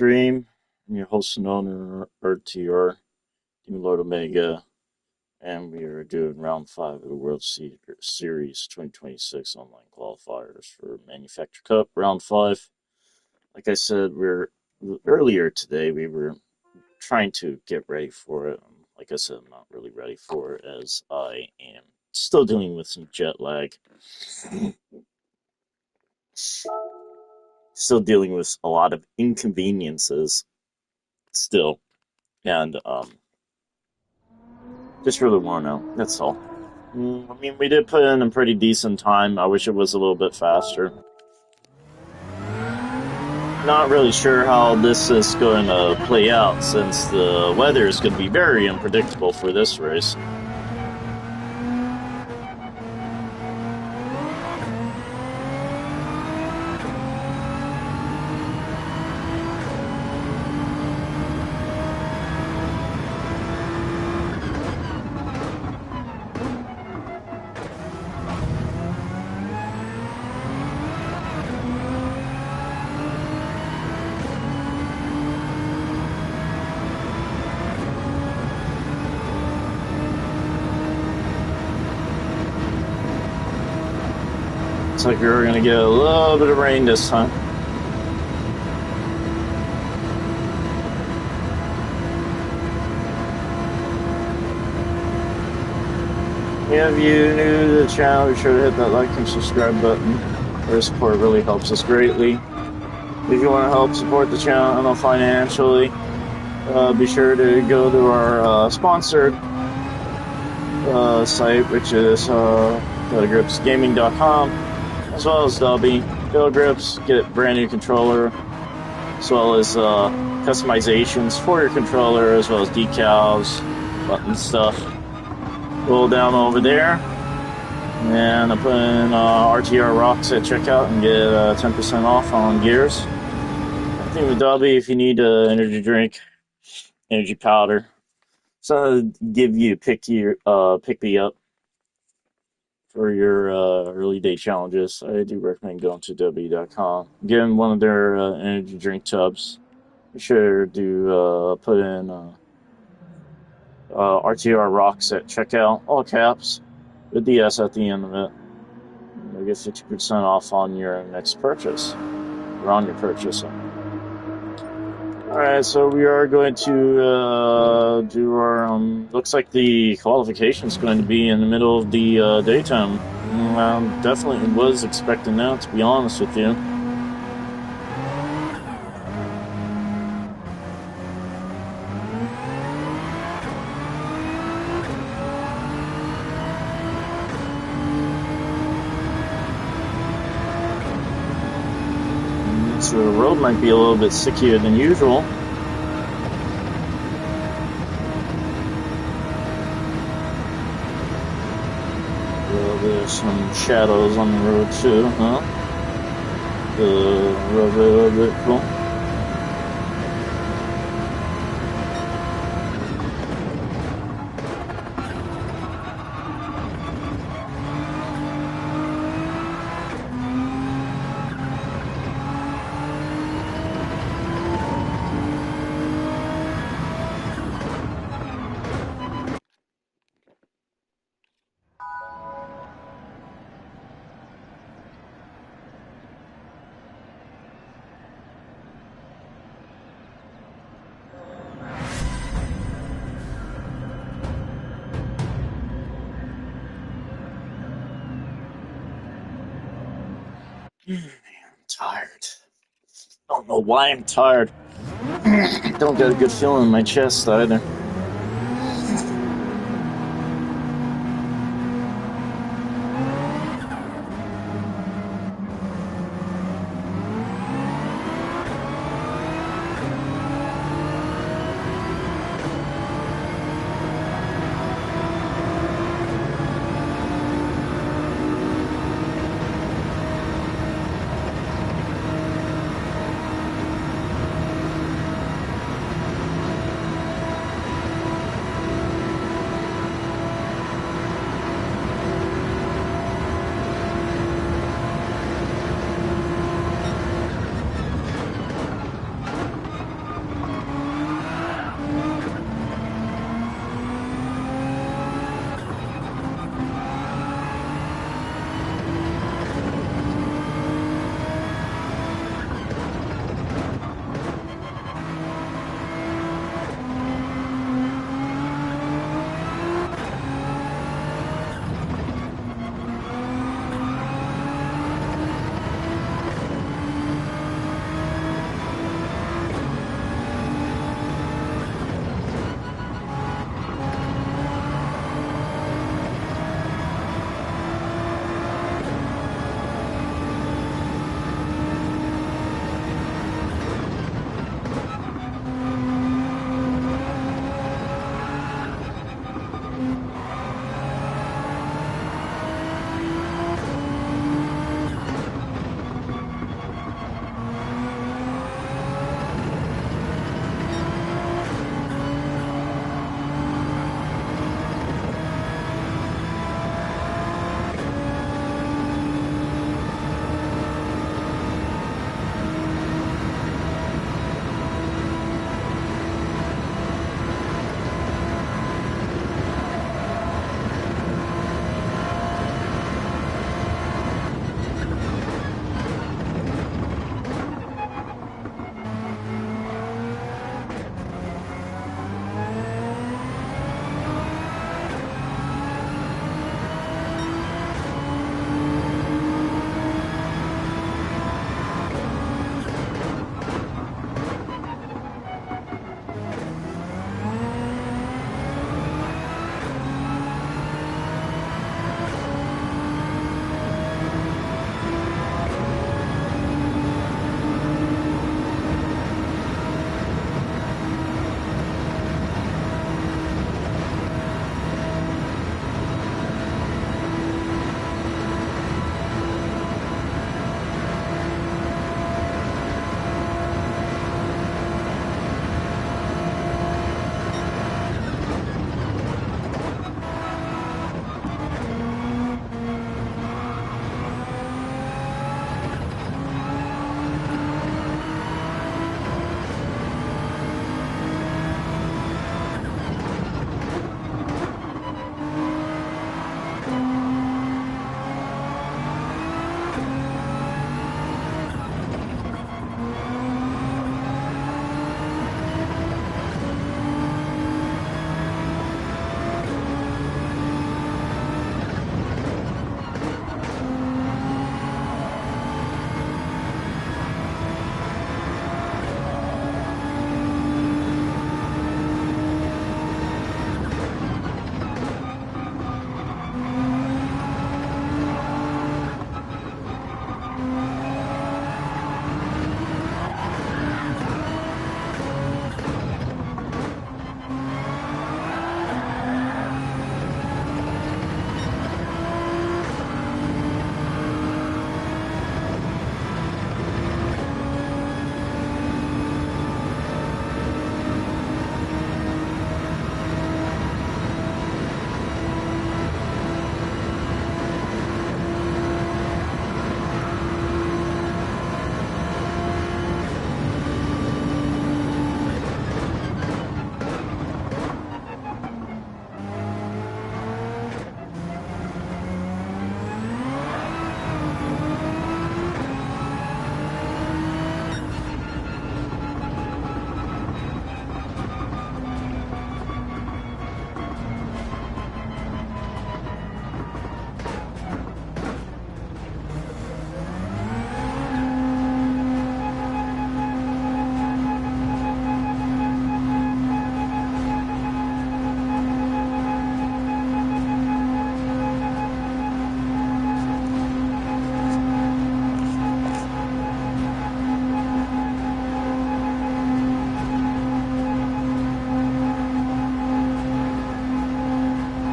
Stream. I'm your host and owner, RTR, Team Lord Omega, and we are doing round 5 of the Series 2026 online qualifiers for Manufacturer Cup, round 5. Like I said, earlier today, we were trying to get ready for it. Like I said, I'm not really ready for it as I am still dealing with some jet lag. Still dealing with a lot of inconveniences still. And just really want to know. That's all. I mean, we did put in a pretty decent time. I wish it was a little bit faster. Not really sure how this is going to play out since the weather is going to be very unpredictable for this race. Looks like we're going to get a little bit of rain this time. If you new to the channel, be sure to hit that like and subscribe button. Your support really helps us greatly. If you want to help support the channel financially, be sure to go to our sponsored site, which is GTWS as well as Dobby. Grips, get a brand new controller, as well as customizations for your controller, as well as decals, button stuff. Roll down over there, and I put in RTR Rocks at checkout and get 10% off on gears. I think with Dobby, if you need an energy drink, energy powder, so give you pick me up for your early day challenges, I do recommend going to w.com, getting one of their energy drink tubs. Be sure to put in RTR Rocks at checkout, all caps, with the S at the end of it. You'll get 50% off on your next purchase, or on your purchase. Alright, so we are going to do our, looks like the qualification is going to be in the middle of the daytime. Definitely was expecting that, to be honest with you. So the road might be a little bit stickier than usual. Well, there's some shadows on the road too, huh? The road a little bit cool. Man, I'm tired. Don't know why I'm tired. Don't get a good feeling in my chest either.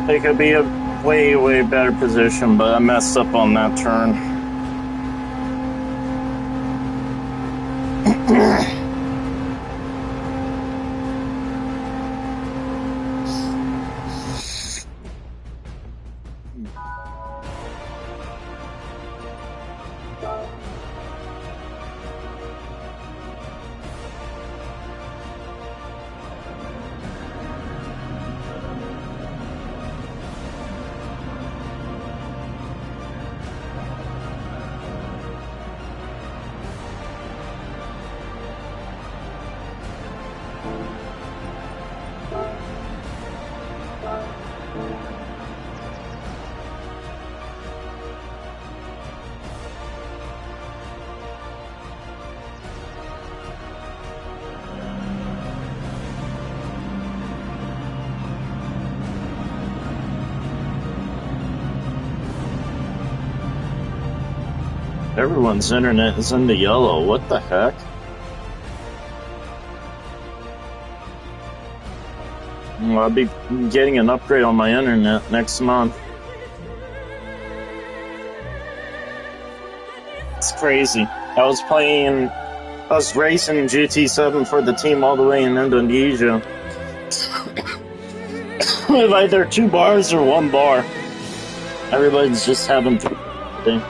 It could be a way, way better position, but I messed up on that turn. Everyone's internet is in the yellow. What the heck? Well, I'll be getting an upgrade on my internet next month. It's crazy. I was racing GT7 for the team all the way in Indonesia. With either 2 bars or 1 bar. Everybody's just having thing.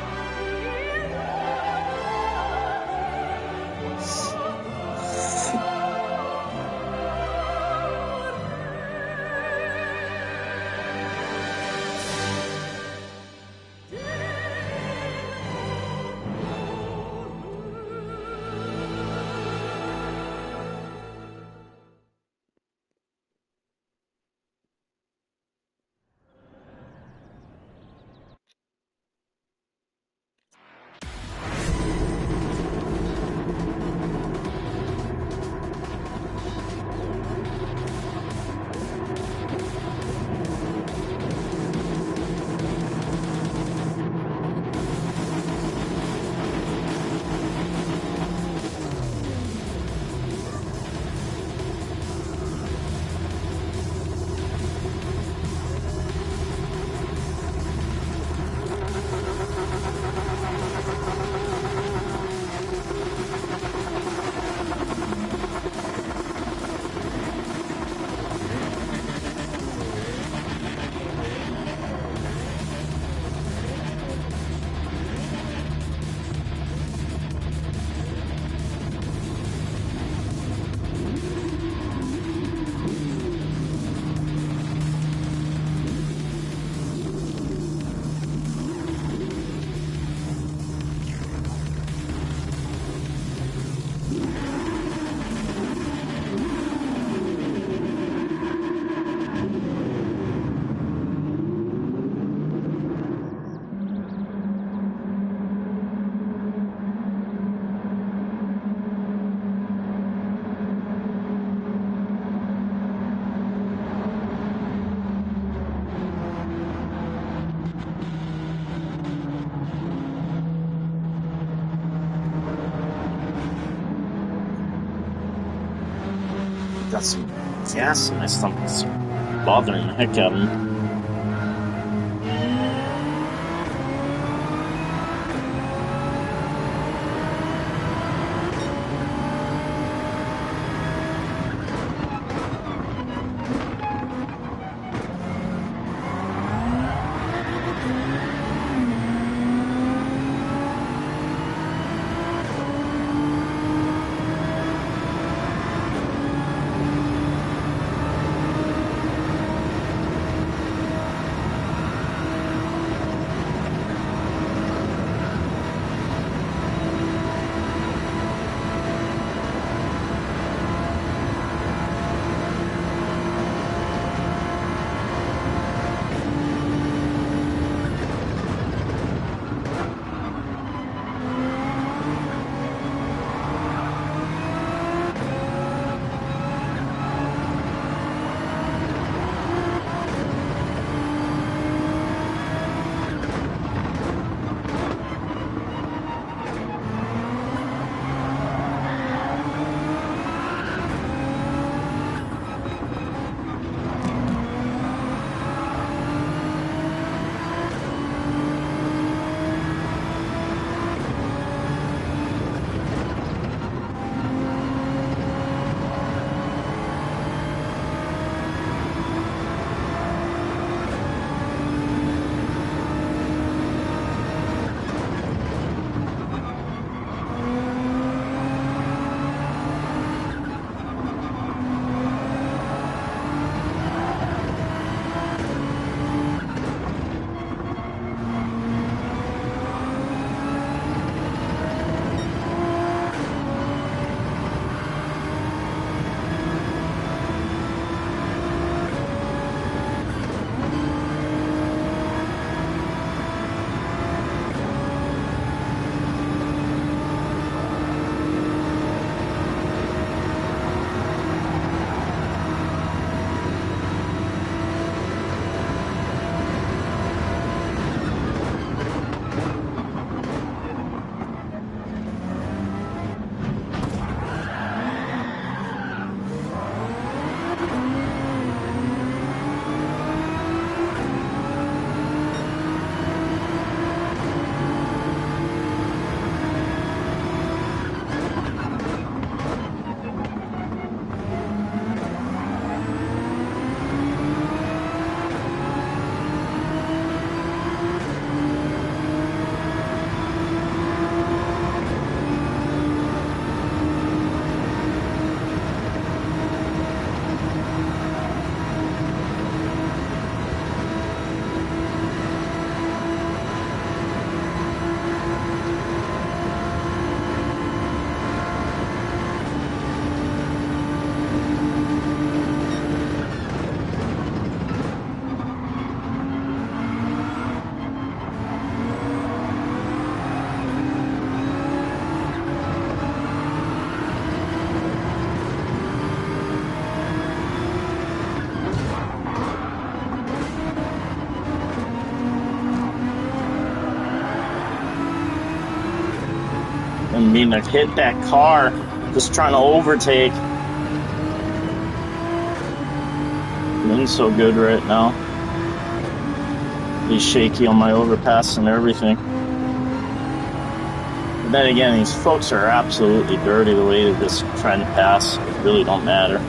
Got some gas in my stomach. It's bothering the heck out of me. didn't mean to hit that car. Just trying to overtake. Wind's so good right now. He's shaky on my overpass and everything. But then again, these folks are absolutely dirty the way they're just trying to pass. It really don't matter.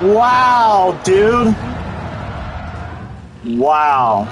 Wow, dude. Wow.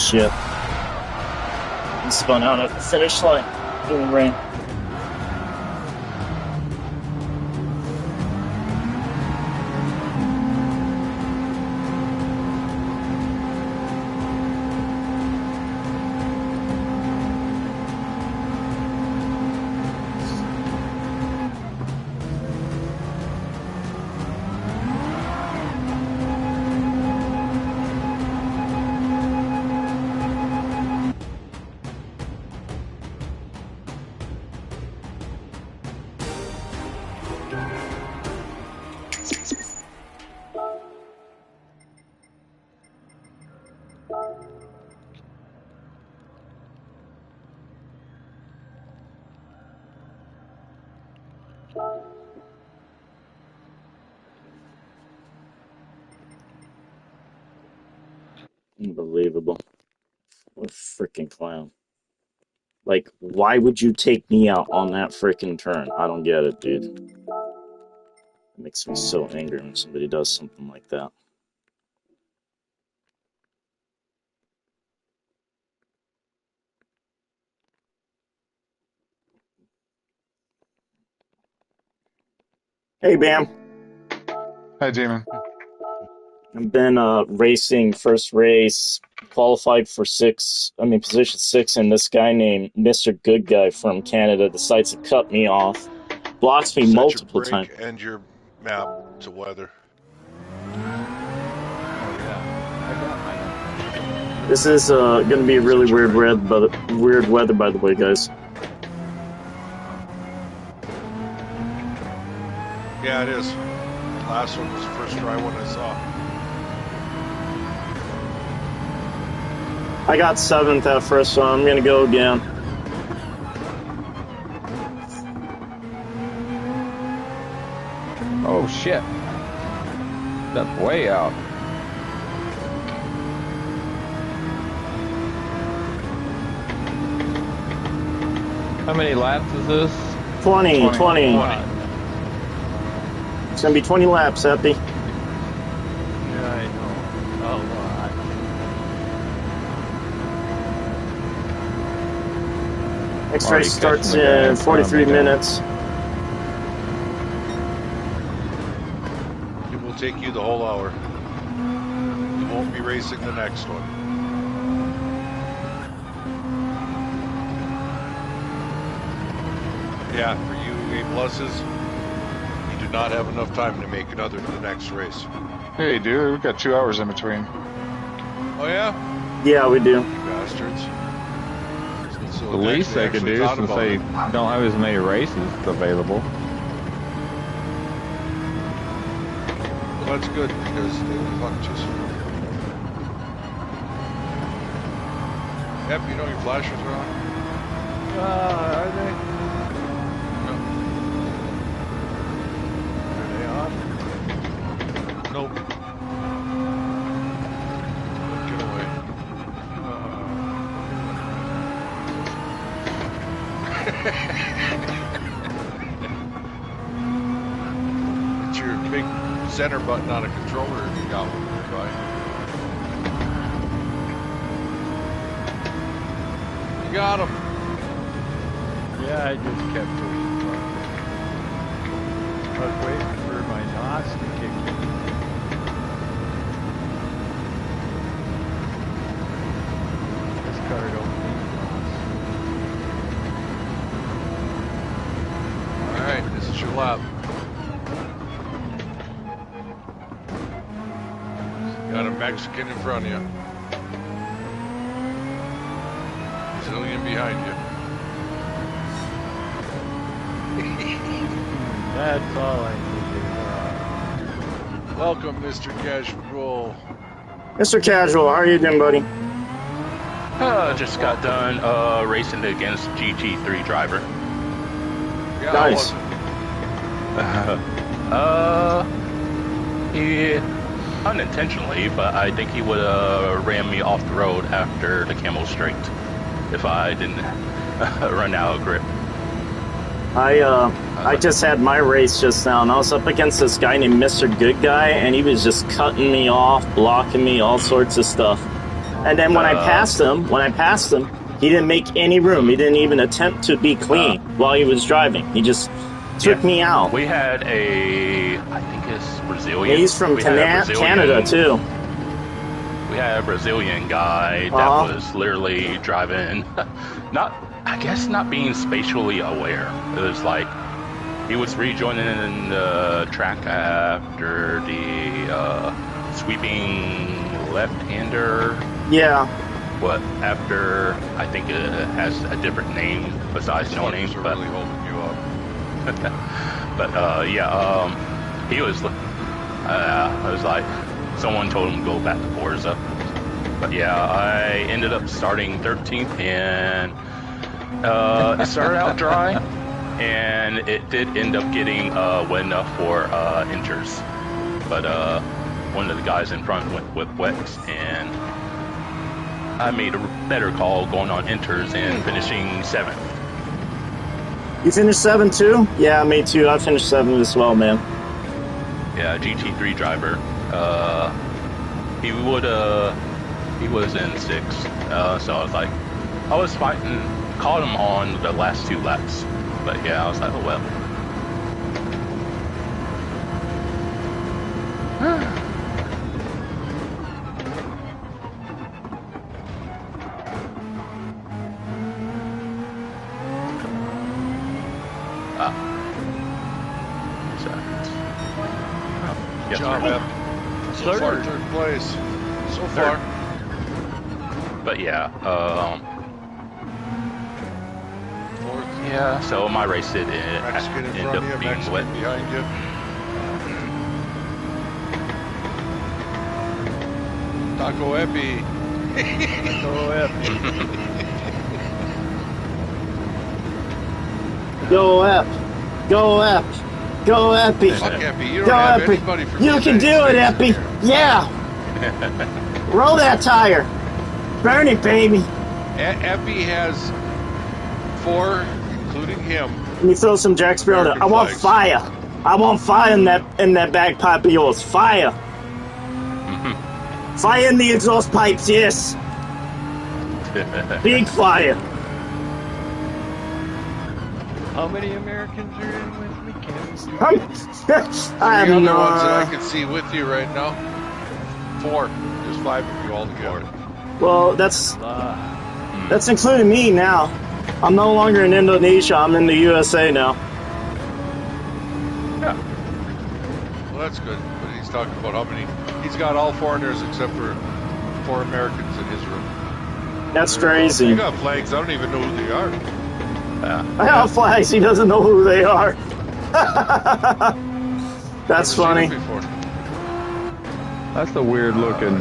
shit. And spun out at the finish line in the rain. Unbelievable. What a freaking clown. Like, why would you take me out on that freaking turn? I don't get it, dude. It makes me so angry when somebody does something like that. Hey, Bam. Hi, Damon. I've been racing first race, qualified for position 6, and this guy named Mr. Good Guy from Canada decides to cut me off, blocks me multiple times. And your map to weather. This is going to be really weird weather, by the way, guys. Yeah, it is. Last one was the first dry one I saw. I got 7th at first, so I'm going to go again. Oh, shit. That's way out. How many laps is this? 20. It's going to be 20 laps, Epi. Yeah, I know. A lot. Next race starts in 43 minutes. It will take you the whole hour. You won't be racing the next one. Yeah, for you A+, you do not have enough time to make another to the next race. Hey, dude, we've got 2 hours in between. Oh, yeah? Yeah, we do. You bastards. So The least they could do, since they don't have as many races available. Well, that's good, because they will fuck us. Yep, you know your flashers are on? Are they? Are they on? Nope. Get away. It's your big center button on a controller if you got one nearby. You got him. Yeah, I just kept pushing buttons. I was waiting for my NOS to kick in. This car don't need NOS. Alright, this is your lap. Got a Mexican in front of you. Brazilian behind you. That's all I need. Welcome, Mr. Casual. Mr. Casual, how are you doing, buddy? Just got done racing against GT3 driver. Yeah, Nice. He unintentionally, but I think he would ram me off the road after the camo straight if I didn't run out of grip. I just had my race just now, and I was up against this guy named Mr. Good Guy, and he was just cutting me off, blocking me, all sorts of stuff. And then when I passed him, he didn't make any room. He didn't even attempt to be clean while he was driving. He just took me out. We had I think it's Brazilian. He's from Canada too. We had a Brazilian guy that was literally driving, I guess not being spatially aware. It was like he was rejoining the track after the sweeping left-hander. Yeah. But after, I think it has a different name besides no name. But really holding you up. But he was. I was like, someone told him to go back to Forza. But yeah, I ended up starting 13th, and it started out dry, and it did end up getting wet enough for inters. But one of the guys in front went with wets, and I made a better call going on inters and finishing 7th. You finished 7th too? Yeah, me too. I finished 7th as well, man. Yeah, GT3 driver. He was in 6th. So I was like, I was fighting, caught him on the last 2 laps. But yeah, I was like, oh well. Good job, Ep. So far, 3rd place. So far. But yeah, 4th. yeah. So my race did Mexican in end front up of you, being Mexican wet. behind you. Taco Epi. Taco Epi. Go Ep. Go Ep. Go Epi. Fuck Epi. You don't Go have Epi. anybody for You can do it, Epi. Yeah. Roll that tire. Burn it, baby. Epi has 4, including him. Let me throw some Jack Sparrow. American I want flags. fire. I want fire in that bagpipe of yours. Fire. Fire in the exhaust pipes, yes. Big fire. How many Americans are in with me, Ken? I have The no. other ones that I can see with you right now. 4. There's 5 of you all together. Well, that's including me now. I'm no longer in Indonesia. I'm in the USA now. Yeah. Well, that's good. But he's talking about how many. He's got all foreigners except for 4 Americans in his room. That's crazy. You got flags. I don't even know who they are. I have flags. He doesn't know who they are. That's Never funny. seen them before. That's the weird looking.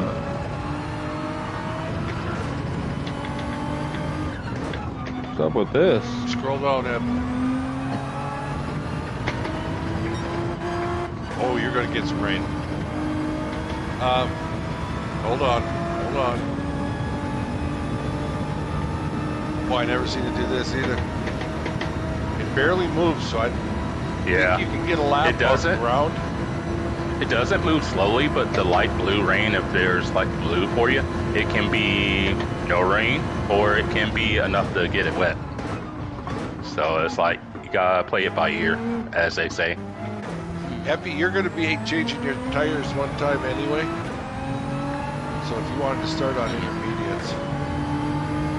What's up with this? Scroll down, Eb. Oh, you're gonna get some rain. Hold on. Oh, I never seen it do this either. It barely moves, so I think you can get a lap It doesn't. around. It doesn't move slowly, but the light blue rain, if there's like blue for you, it can be no rain, or it can be enough to get it wet. So it's like, you gotta play it by ear, as they say. Epi, you're going to be changing your tires one time anyway. So if you wanted to start on intermediates,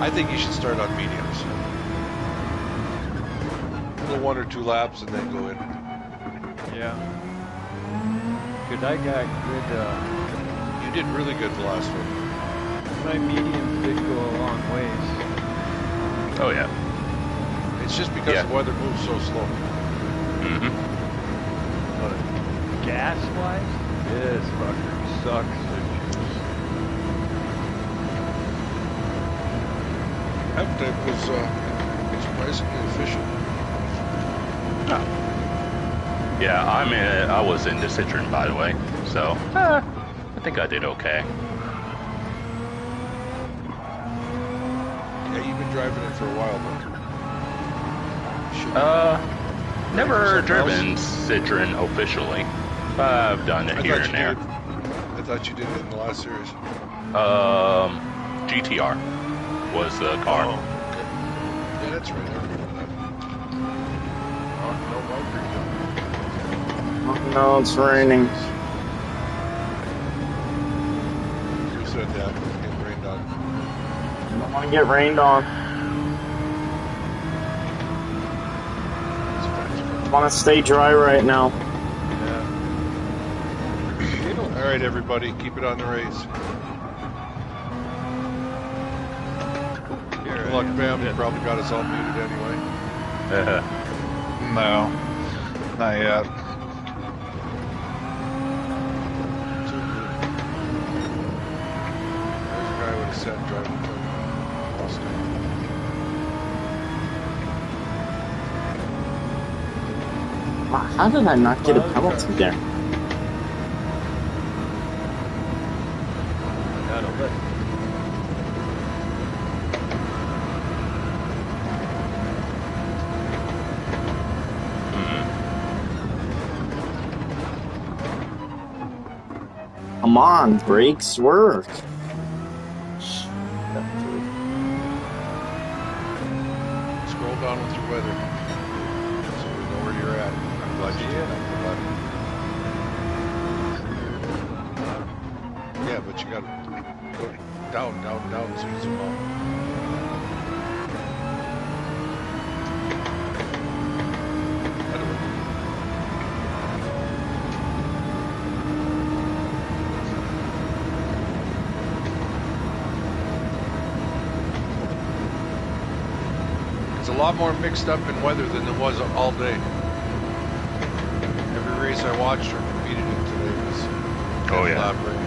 I think you should start on mediums. Go 1 or 2 laps and then go in. Yeah. Good, I got good, You did really good the last one. my mediums did go a long ways. Oh yeah. It's just because the weather moves so slow. Mm-hmm. But gas-wise, this fucker sucks. Half-type was surprisingly efficient. Yeah, I was in the Citroen, by the way, so I think I did okay. Yeah, you've been driving it for a while though. Never driven Citroen officially. I've done it here and there. I thought you did it in the last series. GTR was the car. Oh, okay. Yeah, that's right. I remember that. No Valkyrie. Oh, no, it's raining. Who said that? It's getting rained on. I don't want to get rained on. I want to stay dry right now. Yeah. All right, everybody, keep it on the race. Good luck, Bam. You probably got us all muted anyway. No, not yet. Too good. There's a guy with a set driving for Mustang. Wow, how did I not get a penalty there? That'll let. Come on, brakes work. Scroll down with your weather so we know where you're at. I'm glad you did. I'm glad. Yeah, but you gotta go down, down, down so you zoom out. That'll work. It's a lot more mixed up in weather than it was all day. Every race I watched or competed in today was Oh, yeah. lap rain.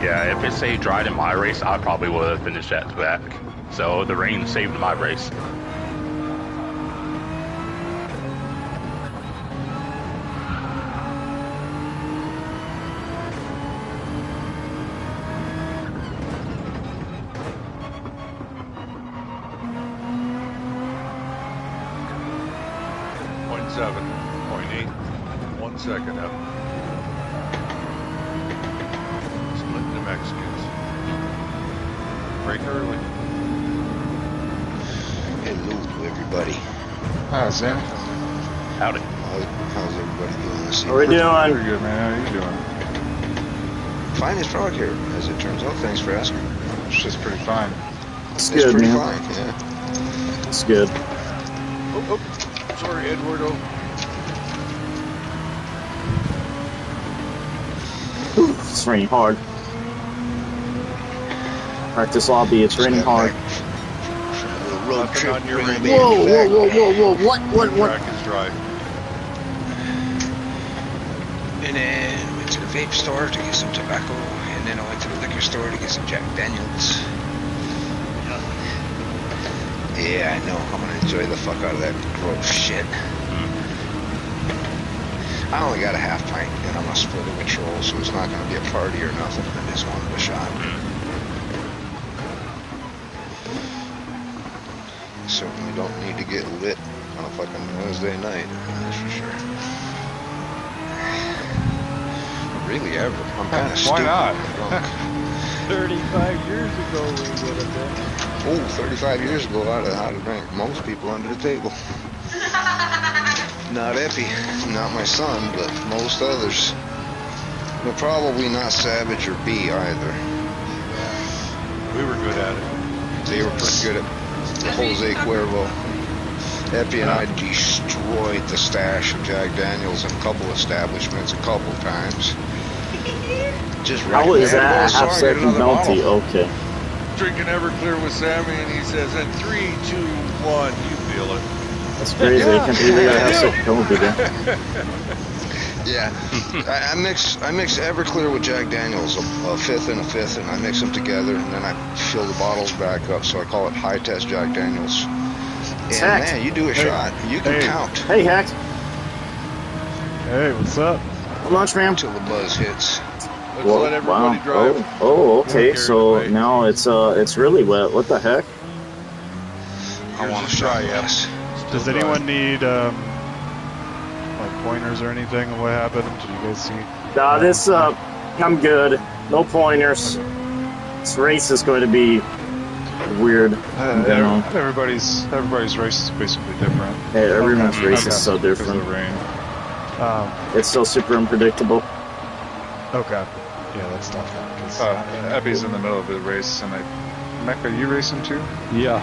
Yeah, if it stayed dry in my race, I probably would have finished at the back. So the rain saved my race. .7, .8, 1 second up. Splitting the Mexicans. Break early. Hello, everybody. Hi, Sam. Howdy. How's everybody doing this What are we evening? Pretty doing? good, man. How you doing? Fine as frog here, as it turns out. Thanks for asking. It's just pretty fine. It's It's good, pretty man. fine, yeah. It's good. Oh, oh, sorry, Eduardo. Ooh, it's raining hard. Practice lobby, it's raining hard. From a little road Nothing trip on your bringing radio. baby back. Whoa, what? Track is dry. And then went to the vape store to get some tobacco, and then I went to the liquor store to get some Jack Daniels. Yeah, I know. I'm gonna enjoy the fuck out of that gross shit. I only got a half pint, and I'm gonna split it with Troll, so it's not gonna be a party or nothing. I just wanted a shot. Certainly don't need to get lit on a fucking Wednesday night, that's for sure. Really ever. I'm kind of Why stupid. not? Drunk. 35 years ago we would have been. Oh, 35 years ago, I'd have drank most people under the table. Not Epi, not my son, but most others. But probably not Savage or B either. We were good at it. They were pretty good at the Jose Cuervo. Epi and I destroyed the stash of Jack Daniels in a couple establishments a couple times. Just How is had to go that? to the store Half and get second another penalty. bottle. Okay. Drinking Everclear with Sammy, and he says, in 3, 2, 1, you feel it. That's crazy. I can't believe they got a half second penalty there. Yeah, I mix Everclear with Jack Daniels, a fifth and a fifth, and I mix them together, and then I fill the bottles back up. So I call it high test Jack Daniels. And Heck. man, you do a shot, you can count Hey, Hack. Hey, what's up? How much, ma'am? until the buzz hits. Let's let everybody drive. Oh, okay. Carried So away. now it's really wet. What the heck? I Yours want a is shot dry, yeah. glass. Still Does dry. anyone need like pointers or anything? What happened? Did you guys see? This I'm good. No pointers. This race is going to be weird. Everybody's race is basically different. Yeah, everyone's race Okay. is so Because of different. the rain. It's so super unpredictable. Okay. Yeah, that's tough. Cause Eppy's in the middle of the race, and Mecca, you racing too? Yeah.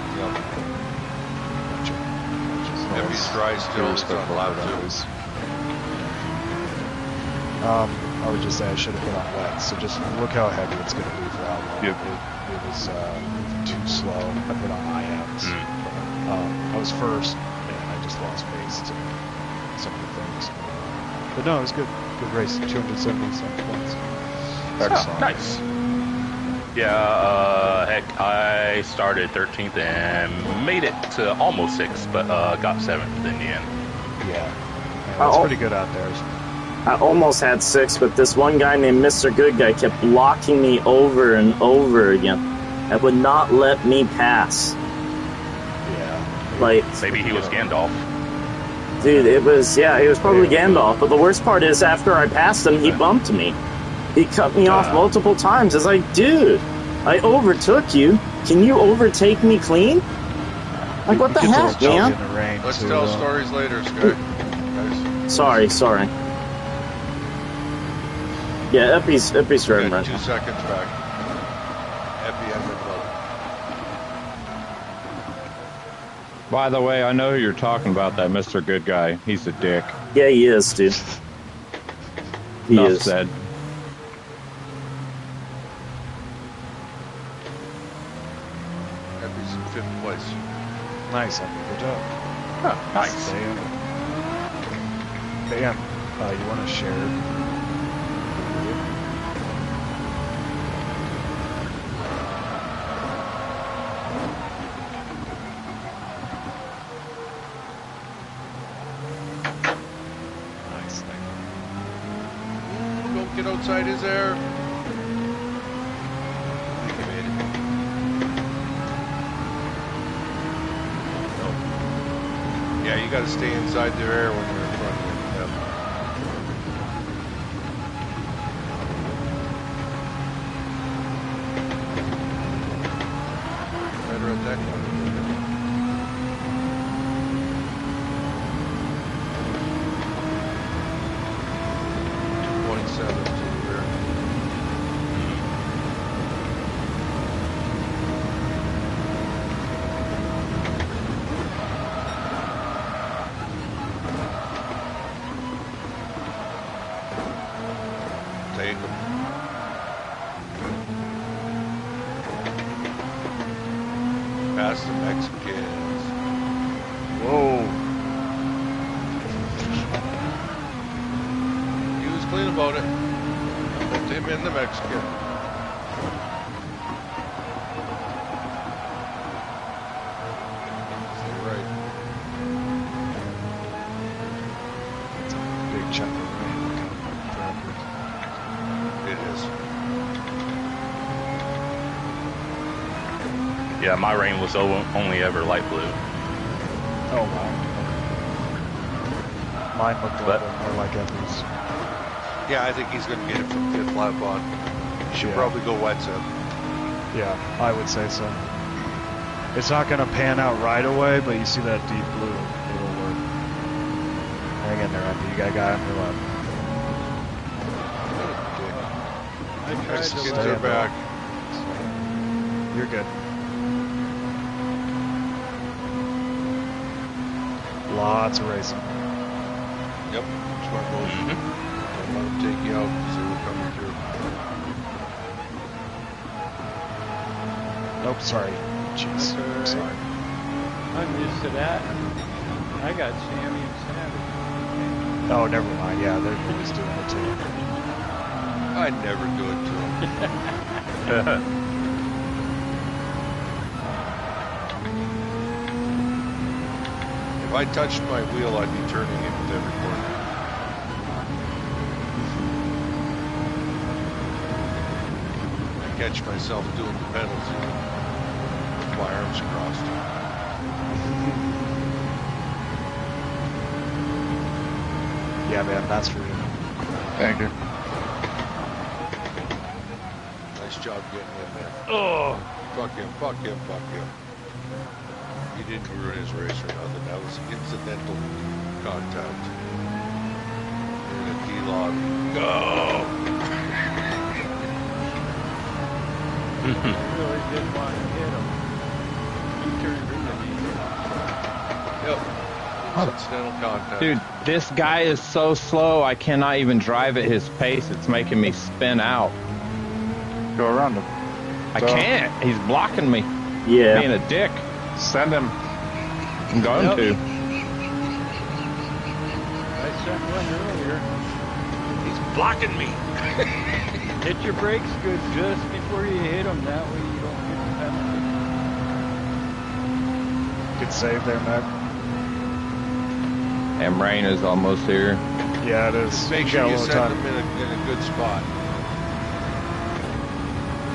Eppy's dry still. It's on lap 2. I would just say I should have put on wet. So just look how heavy it's going to be for that one. Yep. It was too slow. I put on IMs. I was first, and I just lost pace to some of the things. But no, it was good. Good race. 277 points. Excellent. Nice. Yeah, heck, I started 13th and made it to almost 6th, but got 7th in the end. Yeah. That's pretty good out there. I almost had 6, but this one guy named Mr. Good Guy kept blocking me over and over again. And would not let me pass. Yeah. Like, Maybe he was Gandalf. dude, he was probably Gandalf. But the worst part is, after I passed him, he bumped me. He cut me off multiple times. It's like, dude, I overtook you. Can you overtake me clean? Like, what the heck, man? Let's tell stories later, Sky. Guys. Sorry. Yeah, Eppy's driving right 2 now. seconds back. Eppy and the By the way, I know who you're talking about, that Mr. Good Guy. He's a dick. Yeah, he is, dude. He Enough is. said. Eppy's in 5th place. Nice. Good job. Nice. Dan, you want to share? Nice. Don't get outside his air. I think he made it. No. Yeah, you gotta stay inside their air when you're in front of them. Better at that one. 2.7 to the rear. Take them. Past the Mexicans. Whoa. He was clean about it. Left him in the Mexican. Stay right. Big chunk of rain coming. It is. Yeah, my rain was only ever light blue. Oh wow. Mine looked a little bit more like Eppy's. Yeah, I think he's going to get it from 5th lap on. You should probably go wet zip. Yeah, I would say so. It's not going to pan out right away, but you see that deep blue, it'll work. Hang in there, Eppy. You got a guy on your left. I tried to Mexicans let are back. You're good. Lots of racing. Yep, smart motion. Don't let them take you out because they were coming through. Nope, sorry. Jeez. That's all I'm right. sorry. I'm used to that. I got Sammy and Savage. Oh, never mind. Yeah, they're just doing it too. I never do it to him. If I touched my wheel, I'd be turning it with every corner. I catch myself doing the pedals with my arms crossed. Yeah, man, that's for you. Thank you. job getting in there. Oh, Fuck him, fuck him, fuck him. He didn't ruin his race or nothing. That was incidental contact. We're in a D-log. Go! I really didn't want to hit him. He turned into me. Yep. Incidental contact. Dude, this guy is so slow, I cannot even drive at his pace. It's making me spin out. Go around him. I can't. He's blocking me. Yeah. Being a dick. Send him. I'm going to. I sent one earlier. He's blocking me. Hit your brakes good just before you hit him. That way you don't get the penalty. Good save there, Mac. And rain is almost here. Yeah, it is. Just make We sure got a you little send time. him in a good spot.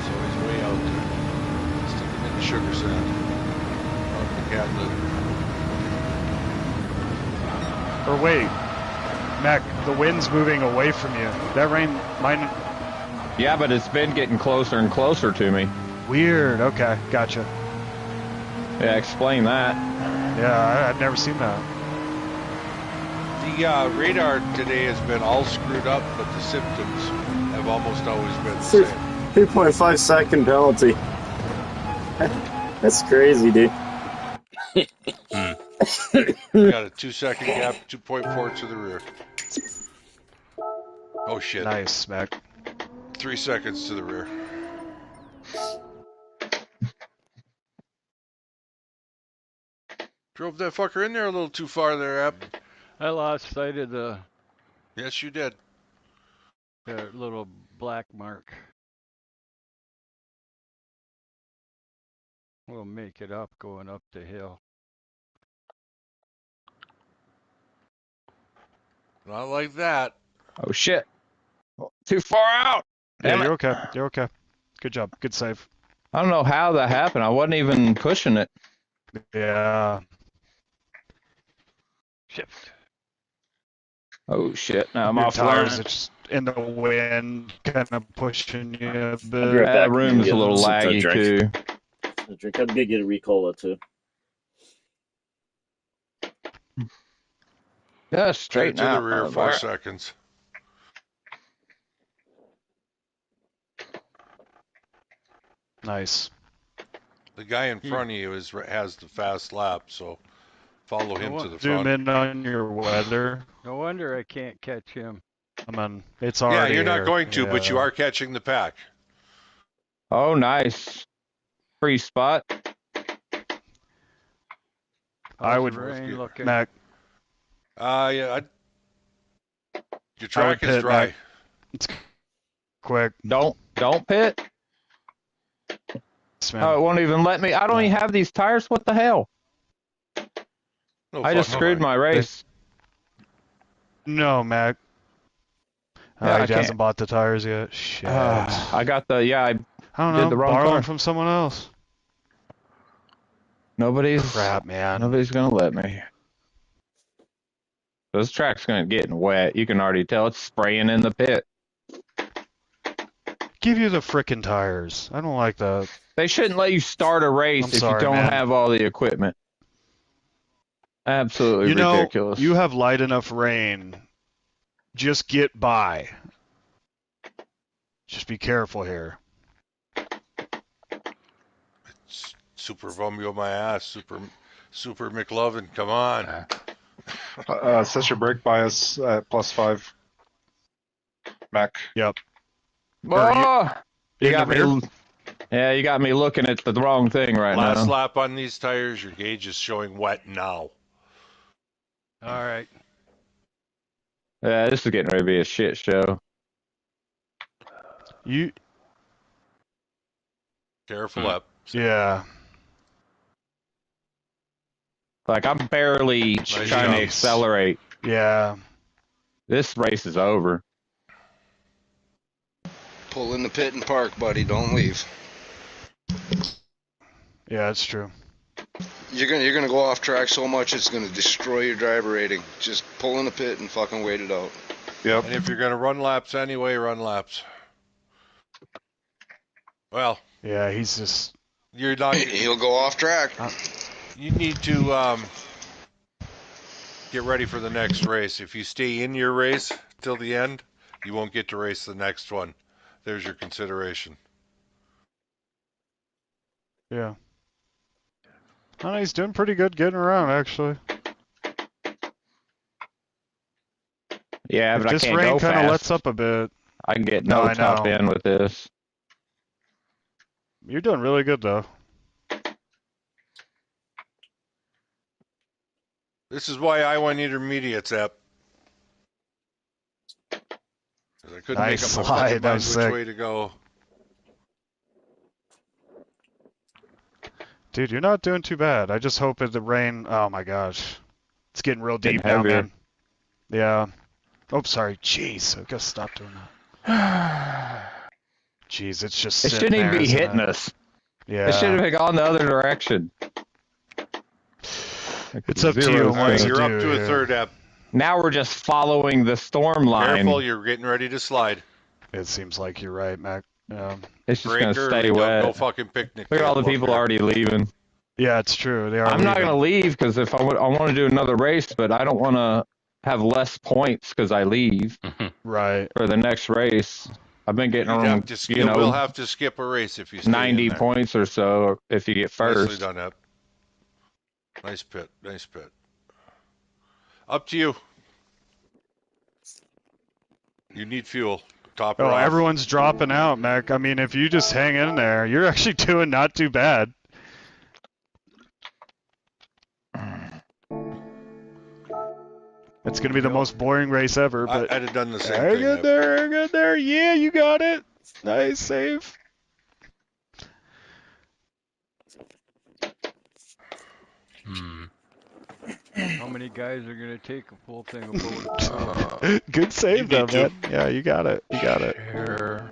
So he's way out there. Stick him in the sugar sand. On the cat litter. Or wait, Mac, the wind's moving away from you. That rain might... Yeah, but it's been getting closer and closer to me. Weird. Okay, gotcha. Yeah, explain that. Yeah, I've never seen that. The radar today has been all screwed up, but the symptoms have almost always been the same. 3.5 second penalty. That's crazy, dude. We got a 2 second gap, 2.4 to the rear. Oh shit. Nice, Mac. 3 seconds to the rear. Drove that fucker in there a little too far there, App. I lost sight of the Yes, you did. little black mark. We'll make it up going up the hill. Not like that. Oh, shit. Too far out. Yeah, Damn you're it. okay. You're okay. Good job. Good save. I don't know how that happened. I wasn't even pushing it. Yeah. Shift. Oh, shit. Now I'm Your off tires, line. it's in the wind, kind of pushing you a I'll be bit. right back. That room's Get a little some laggy, drink. too. A drink. I'm gonna get a Ricola too. Yeah, straighten To the out. rear, 4 seconds. Nice. The guy in front of you has the fast lap, so follow him to the Zoom front. in on your weather. No wonder I can't catch him. Come on. It's Yeah, already you're not here. going to, but you Yeah. are catching the pack. Oh, nice. Free spot. I How's would, the rain looking? Mac, Yeah, your track is pit, dry. Mac. It's quick. Don't pit. Yes, man. Oh, it won't even let me. I don't even have these tires. What the hell? No, I just fuck screwed mine. my race. No, Mac. Yeah, He I hasn't bought the tires yet. Shit. I got the, yeah, I don't did know. the wrong Borrow car. them from someone else. nobody's Crap, man. going to let me. This track's going to get wet. You can already tell it's spraying in the pit. Give you the frickin' tires. I don't like that. They shouldn't let you start a race I'm if sorry, you don't man. have all the equipment. Absolutely You know, ridiculous. you have light enough rain. Just get by. Just be careful here. Super Romeo my ass. Super McLovin, come on. Set your brake bias at +5. Mac. Yep. Oh, you in got the rear? me. Yeah, you got me looking at the wrong thing right Last now. lap on these tires, your gauge is showing wet now. All right. Yeah, this is getting ready to be a shit show. You. Careful up. Yeah. Like, I'm barely trying to job. accelerate. Yeah. This race is over. Pull in the pit and park, buddy. Don't leave. Yeah, it's true. You're gonna go off track so much it's gonna destroy your driver rating. Just pull in the pit and fucking wait it out. Yep. And if you're going to run laps anyway, run laps. Well, Yeah, he's just. you're not. He'll go off track. You need to get ready for the next race. If you stay in your race till the end, you won't get to race the next one. There's your consideration. Yeah. Oh, he's doing pretty good getting around, actually. Yeah, If but I this can't rain go kind of fast. lets up a bit. I can get No, no I top know. end with this. You're doing really good, though. This is why I went intermediates up. Because I couldn't Nice make up my slide, fucking that mind was which sick. way to go. Dude, you're not doing too bad. I just hope that the rain. Oh my gosh. It's getting real Getting deep now, heavier. man. Yeah. Oh, sorry. Jeez, I gotta stop doing that. Jeez, it's just. It sitting shouldn't even there, be isn't hitting it? us. Yeah. It should have gone the other direction. It's up to Zero you All right, what to you're do up to a here. third up. Now we're just following the storm line. Careful, you're getting ready to slide. It seems like you're right, Mac. It's just Break going to early, stay wet. no fucking picnic. Look at all the table up people here. already leaving. Yeah, it's true. They are. I'm not going to leaving. leave because if I want to do another race, but I don't want to have less points because I leave Right. for the next race. I've been getting You'd around, have to skip, we'll have to skip a race if you stay 90 in there. points or so if you get Nicely first. done, Ep. Nice pit, nice pit. Up to you. You need fuel. Top her Oh, off. everyone's dropping out, Mac. I mean, if you just hang in there, you're actually doing not too bad. It's going to be the most boring race ever, but I'd have done the same hang thing. in there, hang in there. Yeah, you got it. Nice save. How many guys are gonna take a full thing of bullets? Good save, though, man. Yeah, you got it. You got it. Here.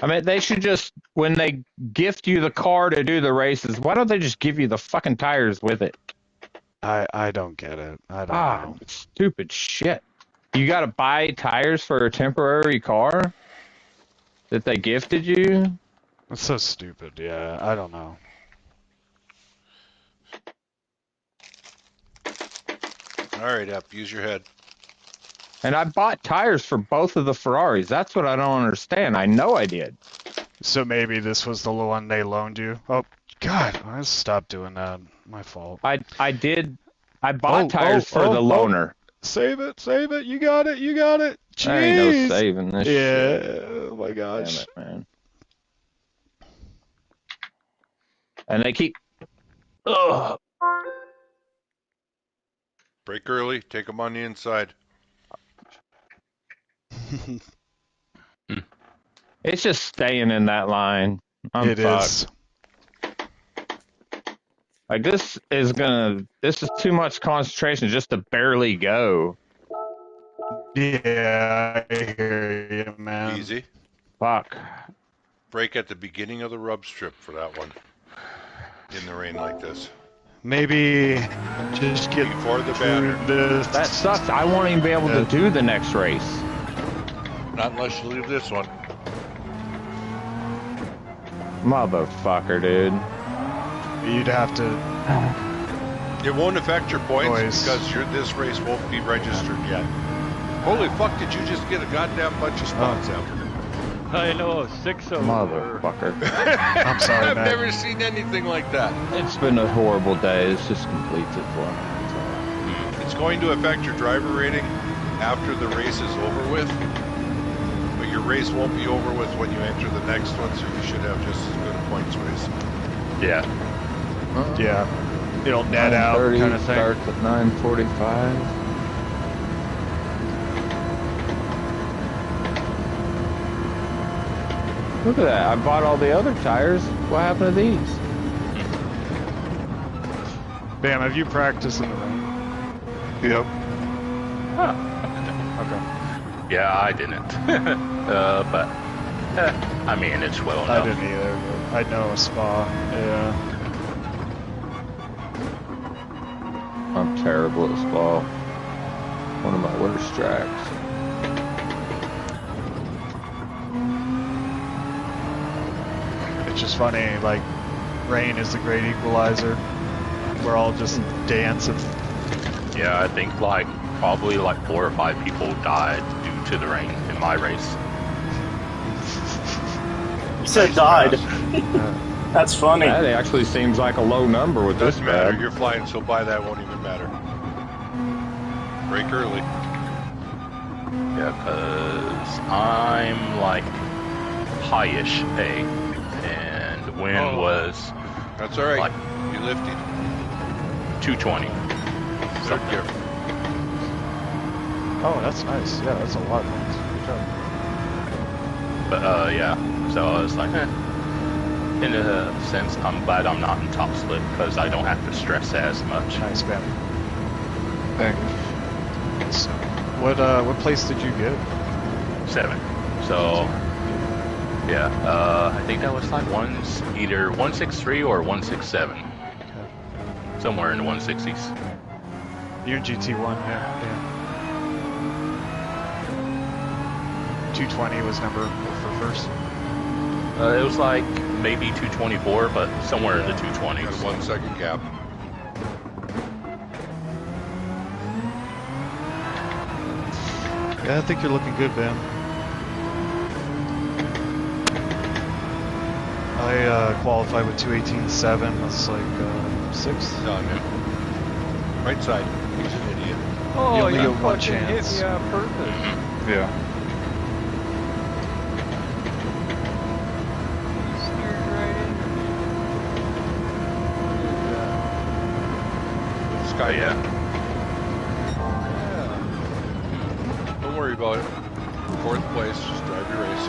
I mean, they should just, when they gift you the car to do the races, why don't they just give you the fucking tires with it? I don't get it. I don't know. Stupid shit. You got to buy tires for a temporary car that they gifted you? It's so stupid. Yeah, I don't know. All right, Ep, use your head. And I bought tires for both of the Ferraris. That's what I don't understand. I know I did. So maybe this was the one they loaned you. Oh, God, I stopped doing that. My fault. I did. I bought tires for the loaner. Save it, save it. You got it, you got it. Jeez. There ain't no saving this shit. Oh my gosh. Damn it, man. And they keep. Ugh. Break early, take them on the inside. It's just staying in that line. I'm fucked. Like this is too much concentration just to barely go. Yeah, I hear you, man. Easy. Fuck. Break at the beginning of the rub strip for that one. In the rain like this. Maybe just get before the banner. That sucks. I won't even be able to do the next race. Not unless you leave this one. Motherfucker, dude. You'd have to. It won't affect your points because this race won't be registered yet. Holy fuck, did you just get a goddamn bunch of spots out? I know, 6 of them. Motherfucker. I'm sorry, I've man. never seen anything like that. It's been a horrible day. It's just completes it for me. It's going to affect your driver rating after the race is over with. But your race won't be over with when you enter the next one, so you should have just as good a points race. Yeah. Yeah. It'll net out kind of thing. Starts at 9:45. Look at that. I bought all the other tires. What happened to these? Bam, have you practiced in the rain? Yep. Okay. Yeah, I didn't. But I mean, it's well I enough. didn't either, but I know a spa. Yeah. I'm terrible at Spa. One of my worst tracks. was funny. Like, rain is the great equalizer. We're all just dancing. Yeah, I think probably 4 or 5 people died due to the rain in my race. You said died. That's funny. That actually seems like a low number with this Doesn't matter. bad. You're flying so by that won't even matter. Break early. Yeah, because I'm high-ish pay, and the wind was That's all right. You lifted. 220. Third gear. Oh, that's nice. Yeah, that's a lot of points. Good job. But yeah, so I was like, in a sense, I'm glad I'm not in top split because I don't have to stress as much. Nice, man. Thank you. So, what place did you get? 7. So yeah, I think that was either 163 or 167, somewhere in the 160s. You're GT1, yeah. 220 was number for first. It was maybe 224, but somewhere in the 220s. Got a 1 second gap. Yeah, I think you're looking good, Ben. I qualified with 218.7. That's 6th. No, man. Right side. He's an idiot. Oh, You only you get one fucking hit chance. me on purpose. Yeah. Steered right in. Sky, Yeah. Don't worry about it. 4th place. Just drive your race.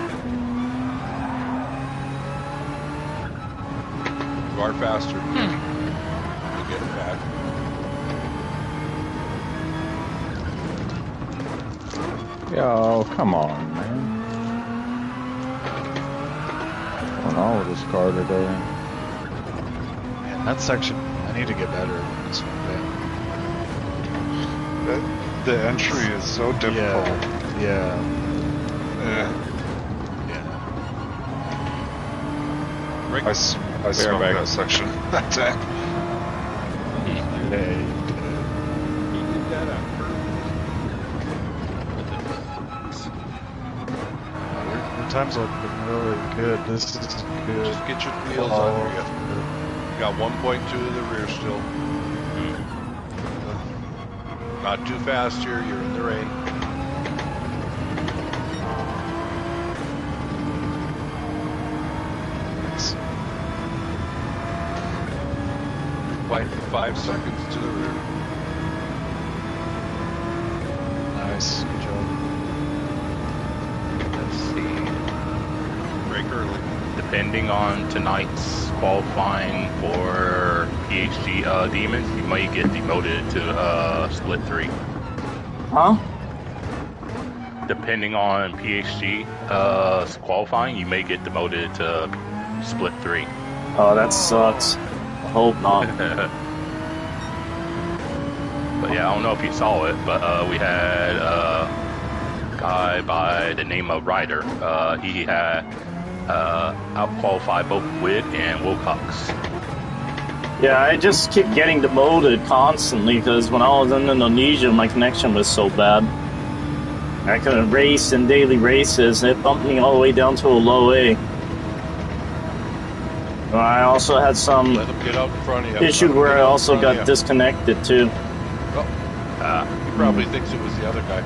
You are faster. You'll get it back. Yo, come on, man. What's wrong with this car today? Man, that section, I need to get better at this one, Ben. The entry is so difficult. Yeah. Yeah. Right. I smoked that section. That time. He did that on purpose. Your time's looking really good. This is good. Just get your wheels under you. You got 1.2 to the rear still. Not too fast here. You're in the rain. Nice. 5 seconds to the rear. Nice. Good job. Let's see. Break early. Depending on tonight's qualifying for PHG Demons, you might get demoted to split 3. Huh? Depending on PHG qualifying, you may get demoted to split 3. Oh, that sucks. I hope not. But yeah, I don't know if you saw it, but we had a guy by the name of Ryder. He had out-qualified both Witt and Wilcox. Yeah, I just keep getting demoted constantly because when I was in Indonesia, my connection was so bad. I couldn't race in daily races. It bumped me all the way down to a low A. I also had some Let him get out in front of you. issue Let him where get I out in also front of got you. disconnected too. He probably thinks it was the other guy.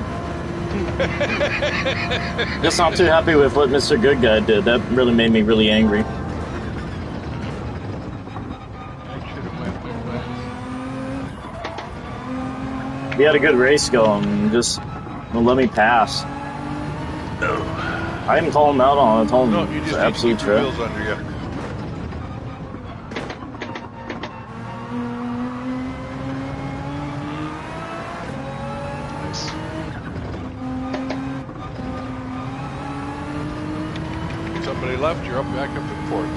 Just not too happy with what Mr. Good Guy did. That really made me really angry. I should have went with Wes. We had a good race going. Just let me pass. I didn't call him out on it. I told him No, you it's just an need to absolute keep your trip. wheels under you. Nice. Somebody left, you're back up in 4th.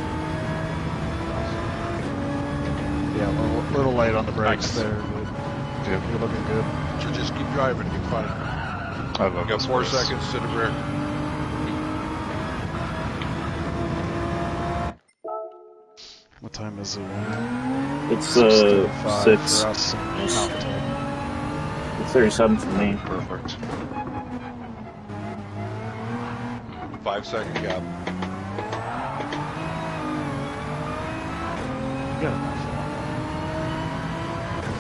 Yeah, a little late on the brakes Nice. there, but you're looking good. So just keep driving, you're fine. I love You got this 4 race. seconds to the rear. What time is it? It's 6:35 6. for us. Yes. Mountain Time. It's 37 for me. Perfect. 5-second gap. You got enough.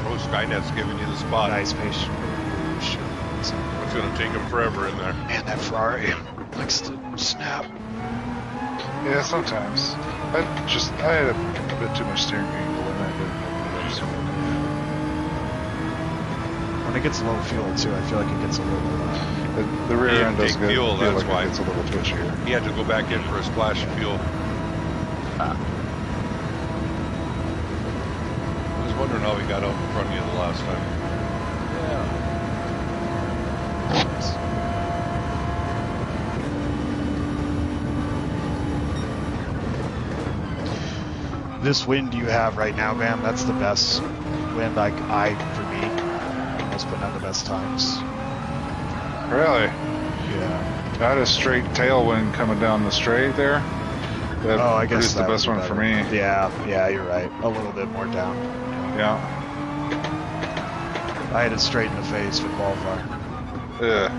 Oh, Skynet's giving you the spot. Nice patient. Oh, shit. It's going to take him forever in there. Man, that Ferrari likes to snap. Yeah, sometimes. I had a bit too much steering angle and I didn't. When it gets low fuel too, I feel like it gets a little. The rear He end didn't does take get, fuel, feel that's like why. it gets a little twitchier. He had to go back in for a splash of fuel. I was wondering how he got out in front of you the last time. This wind you have right now, Bam, that's the best wind for me. I was putting out the best times. Really? Yeah. I had a straight tailwind coming down the straight there. That I guess produced the that best would be one for better. me. Yeah, you're right. A little bit more down. Yeah. I had it straight in the face for qualifier. Yeah.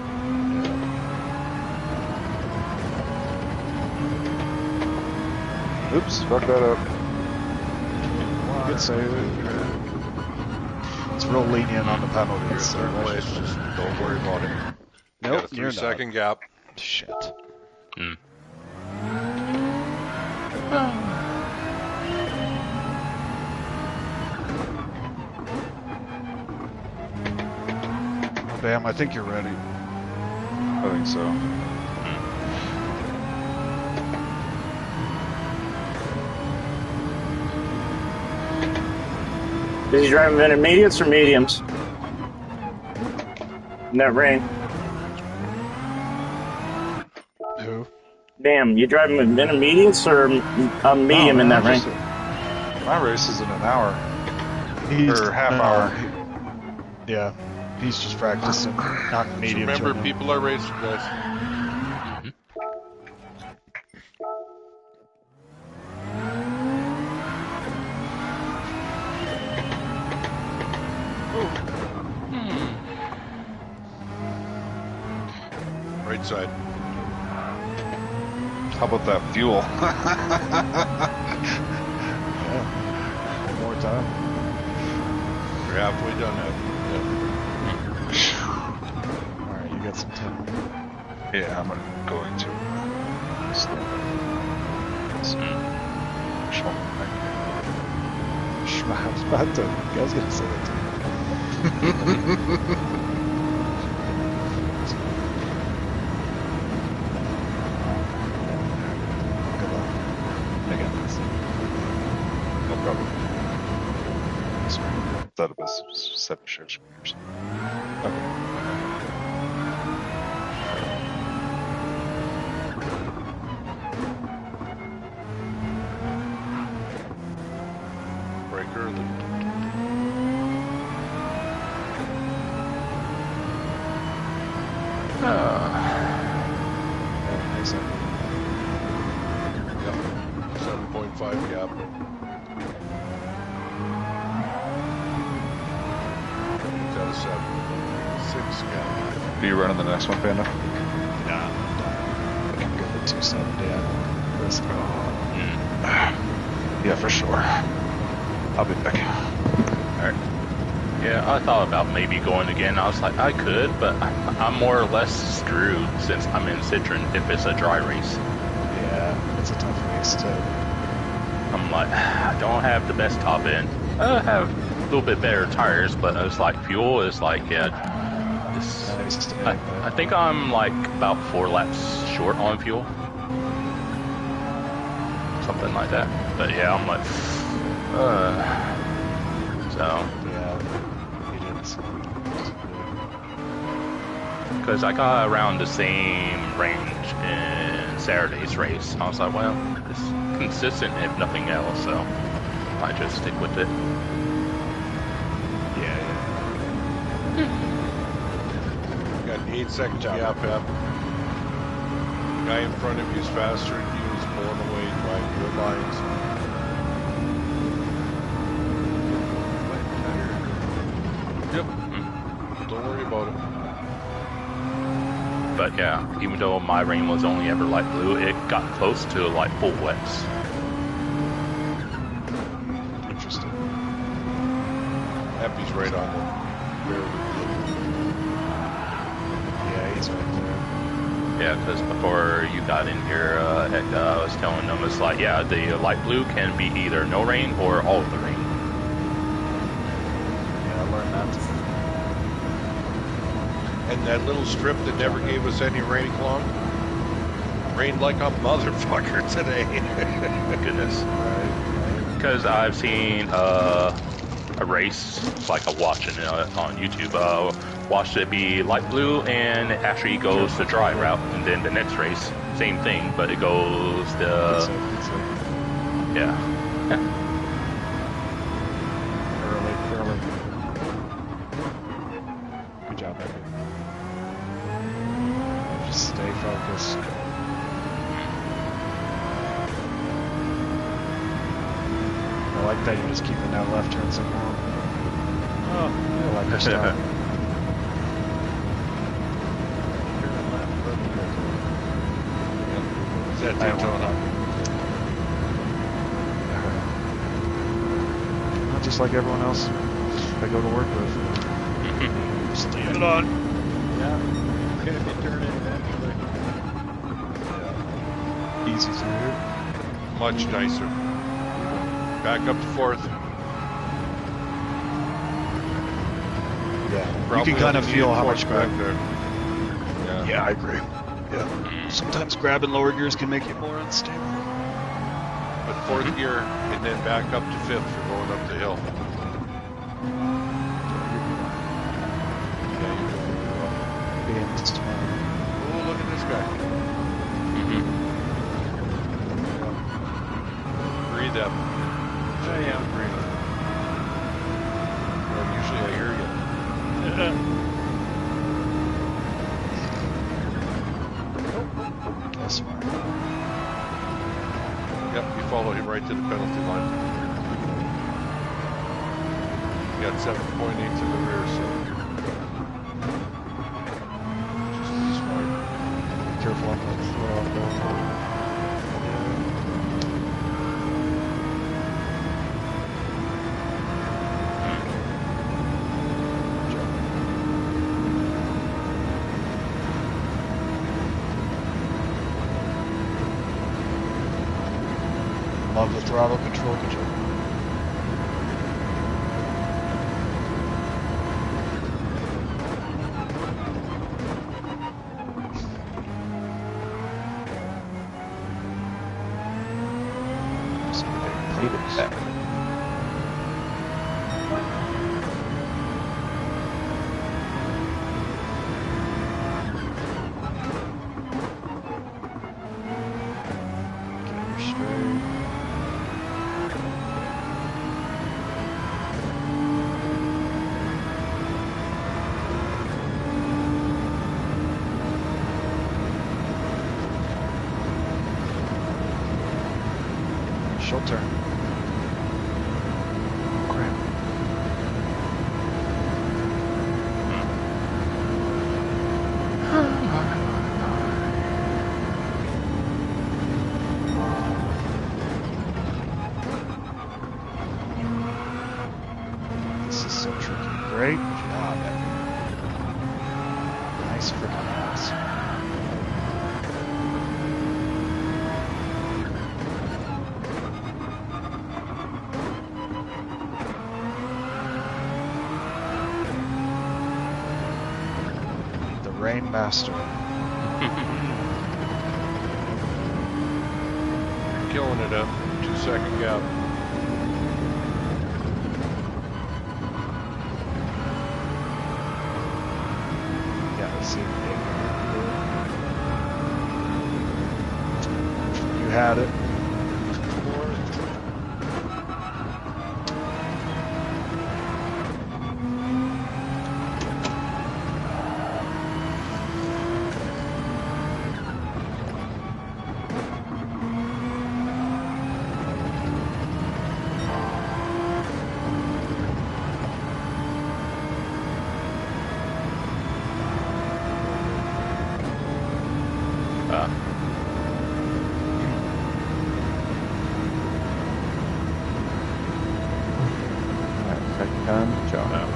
Oops, fucked that up. Good save. It's real lenient on the You're in penalties. So third place, just don't worry about it. You Nope, got a you're 3-second gap. Shit. Hmm. Bam, I think you're ready. I think so. Is he driving intermediates or mediums? In that rain. Who? Damn, you driving with intermediates or medium in that rain? My race is in an hour. Or half hour. Yeah, he's just practicing, not Just medium. remember, people are racing, guys. Right side. How about that fuel? Yeah. One more time. You're halfway done that. All right, you got some time. Yeah, I'm going to slow down. I was about to. I was gonna say that too. Good luck. I got this. No problem. Thought it was 7 shares. Okay. Break early. Nice. Yep. 7.5 gap. He's at a 7.6 gap. Are you running the next one, Panda? Nah, I can go to 270. I don't risk it. Yeah, for sure. I'll be back. Alright. Yeah, I thought about maybe going again. I was like, I could, but I'm more or less screwed since I'm in Citron if it's a dry race. Yeah, it's a tough race too. I'm like, I don't have the best top end. I have a little bit better tires, but it's like fuel is like, yeah. I think I'm like about 4 laps short on fuel. Something like that. But yeah, I'm like, so. Yeah, he did. Because I got around the same range in Saturday's race. I was like, well, it's consistent if nothing else, so I just stick with it. Yeah. Got an 8-second gap up. Guy in front of you is faster than you, is pulling away, driving your lines. about it. But yeah, even though my rain was only ever light blue, it got close to like full wets. Interesting. Epi's right on the rear. Yeah, he's right there. Yeah, because before you got in here, I was telling them it's like, yeah, the light blue can be either no rain or all of the rain. Yeah, I learned that today. And that little strip that never gave us any rain long, rained like a motherfucker today. Goodness. Right. Because I've seen a race, it's like I'm watching it on YouTube, watched it be light blue and it actually goes the dry route, and then the next race, same thing, but it goes the, yeah. Early. Good job, Epi. Just stay focused. I like that you're just keeping that left turn so long. Oh, I like your style. Is that I Daytona? Not just like everyone else I go to work with. Just leave it on. Yeah, it's gonna be turning eventually. Easy through. Much nicer. Back up to fourth. Yeah, Probably you can kind of only feel needed how fourth much back grab. there. Yeah. Yeah, I agree. Yeah. Sometimes grabbing lower gears can make you more unstable. But fourth gear and then back up to fifth for going up the hill. Yeah, Being smart. oh, look at this guy. Breathe up. I am breathing. Well, usually I hear you. That's smart. Yep, you follow him right to the penalty line. You got 7.8 to the rear, so just smart. Careful on the throw off going on. Love the throttle control. Good job. She'll turn. Crap. This is so tricky. Great job, Evan. Nice freaking pass. Rain Master. Killing it up. 2-second gap. Yeah, let's see. You had it. and ciao.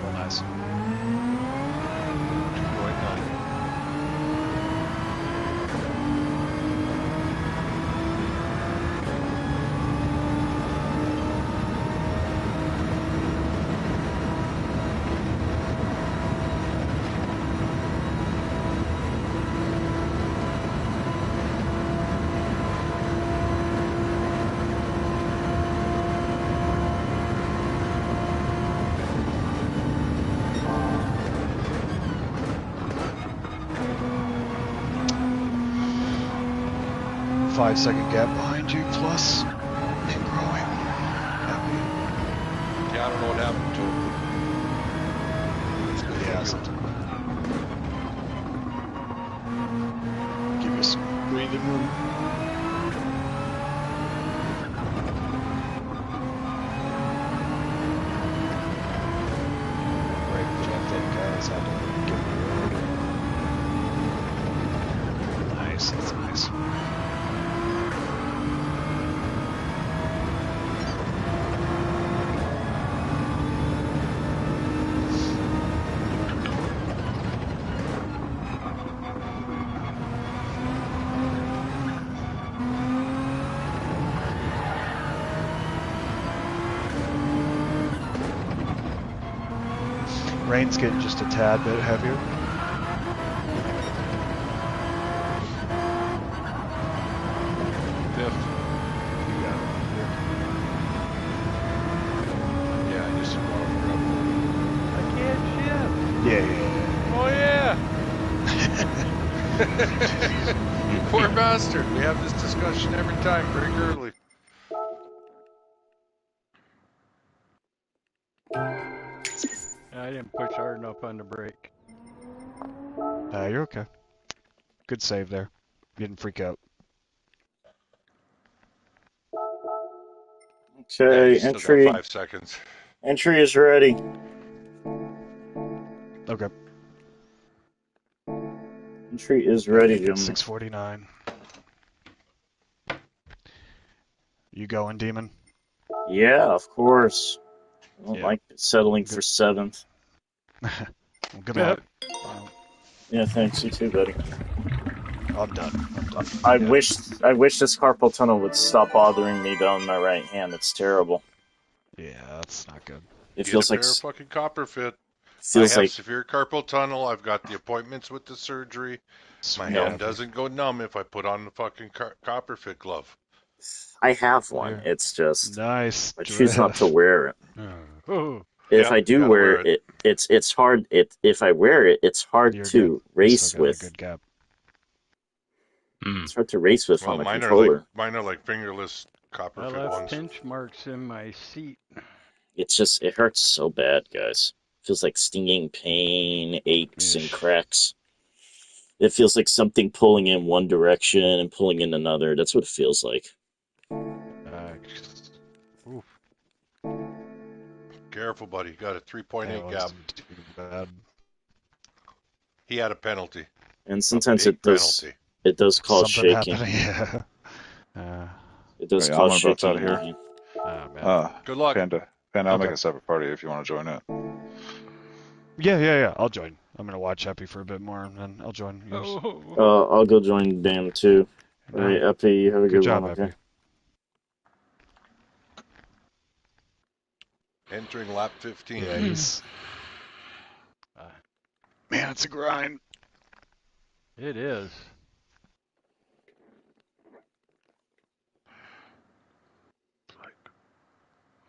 Real nice. Five-second gap behind you, plus and growing. Happy. Yeah, I don't know what happened to him. Yeah, something. Give you some breathing room. Break, which I think guys had to give me a order. Nice, that's nice. Rain's getting just a tad bit heavier. Fifth. You got it. Yeah, I just brought her up. I can't shift. Oh yeah. You poor bastard. We have this discussion every time, pretty early. I didn't push hard enough on the brake. You're okay. Good save there. You didn't freak out. Yeah, Okay, you still got entry 5 seconds. entry is ready. Okay. Entry is ready, gentlemen. 6:49. You going, Demon? Yeah, of course. I don't Yeah. like settling Good. for 7th. Well, good luck. Yeah, thanks. You too, buddy. I'm done. I Yeah. wish this carpal tunnel would stop bothering me down my right hand. It's terrible. Yeah, that's not good. It Get feels a like pair of fucking copper fit. I feels have like severe carpal tunnel. I've got the appointments with the surgery. My Sweet hand happy. doesn't go numb if I put on the fucking copper fit glove. I have one. Here. It's just Nice. I choose not to wear it. Oh, If Yeah, I do gotta wear wear it, it's hard. If I wear it, it's hard You're to good. You race still got a with. good gap. It's hard to race with Well, on the mine controller. are like fingerless copper I fit left ones. pinch marks in my seat. It's just it hurts so bad, guys. Feels like stinging pain, aches and Yeesh. cracks. It feels like something pulling in one direction and pulling in another. That's what it feels like. Oof. Careful, buddy. You got a 3.8 That gap. wasn't too bad. He had a penalty. And sometimes Big it does penalty. it does cause Something shaking. happened. Yeah. It does Wait, cause I'm about shaking. out of here. in the- Oh, man. Good luck. Panda, I'll make Okay. a separate party if you want to join it. Yeah. I'll join. I'm gonna watch Happy for a bit more, and then I'll join yours. I'll go join Dan too. All right, Epi, you have a good job, one. Okay. Happy. Entering lap 15. Yeah, he's. Man, it's a grind. It is.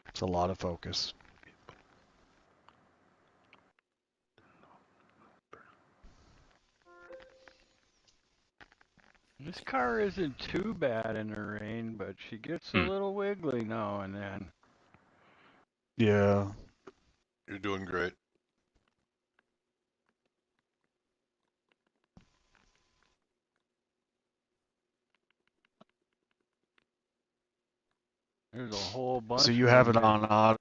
It's a lot of focus. This car isn't too bad in the rain, but she gets a little wiggly now and then. Yeah. You're doing great. There's a whole bunch. So you of have it them. on auto.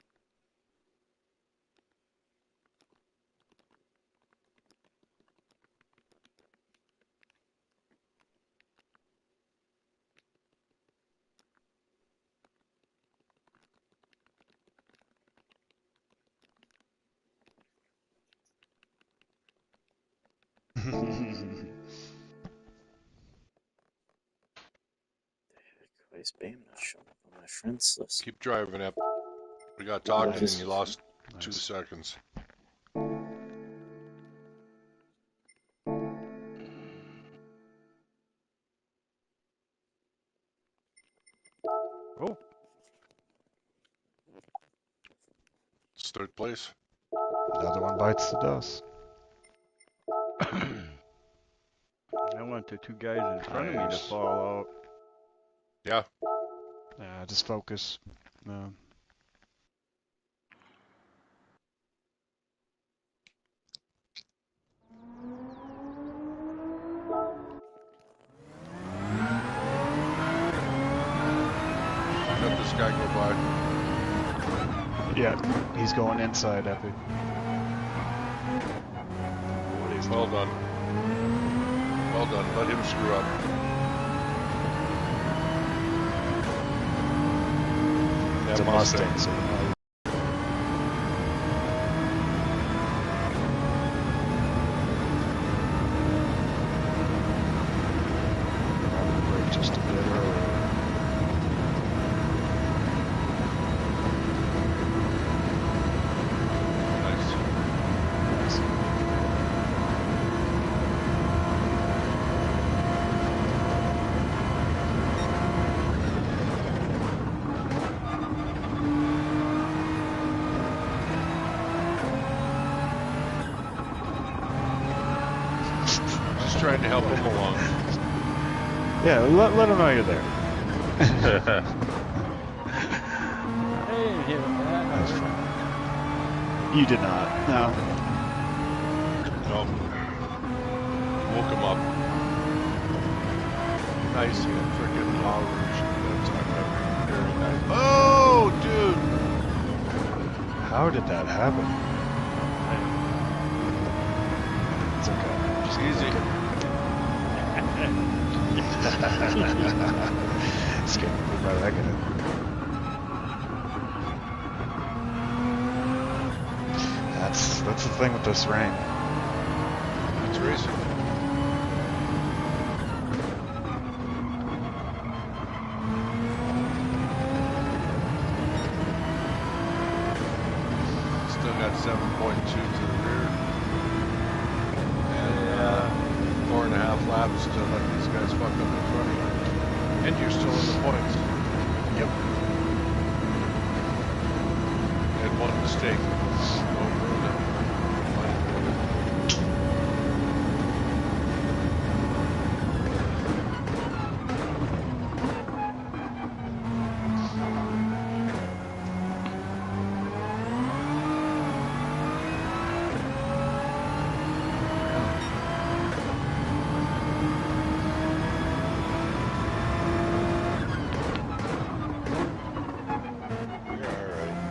Christ, Bam not showing up on my friends list. Keep driving up. We got talking and you lost Nice. 2 seconds. Oh, It's 3rd place. Another one bites the dust. I want the 2 guys in front of me to Nice. fall out. Yeah. Yeah, just focus. No. Let this guy go by. Yeah, he's going inside, Epic. Well done. Well done. Let him screw up. It's a Mustang, so no. Brake just a bit early. Nice. Nice. Just trying to help him along. Yeah, let him know you're there. I didn't hit him that That's hard. fine. You did not. No. No. Woke him up. Nice, you freaking Law Rouge. Very nice. Oh, dude! How did that happen? It's okay. Just Easy. Scared me by that guy. That's the thing with this rain. It's racing. Still got 7.2 to the rear. And 4.5 laps to let these guys fuck up in front of you. And you're still in the points. Yep. And one mistake. Don't ruin it. Might ruin it. You're alright.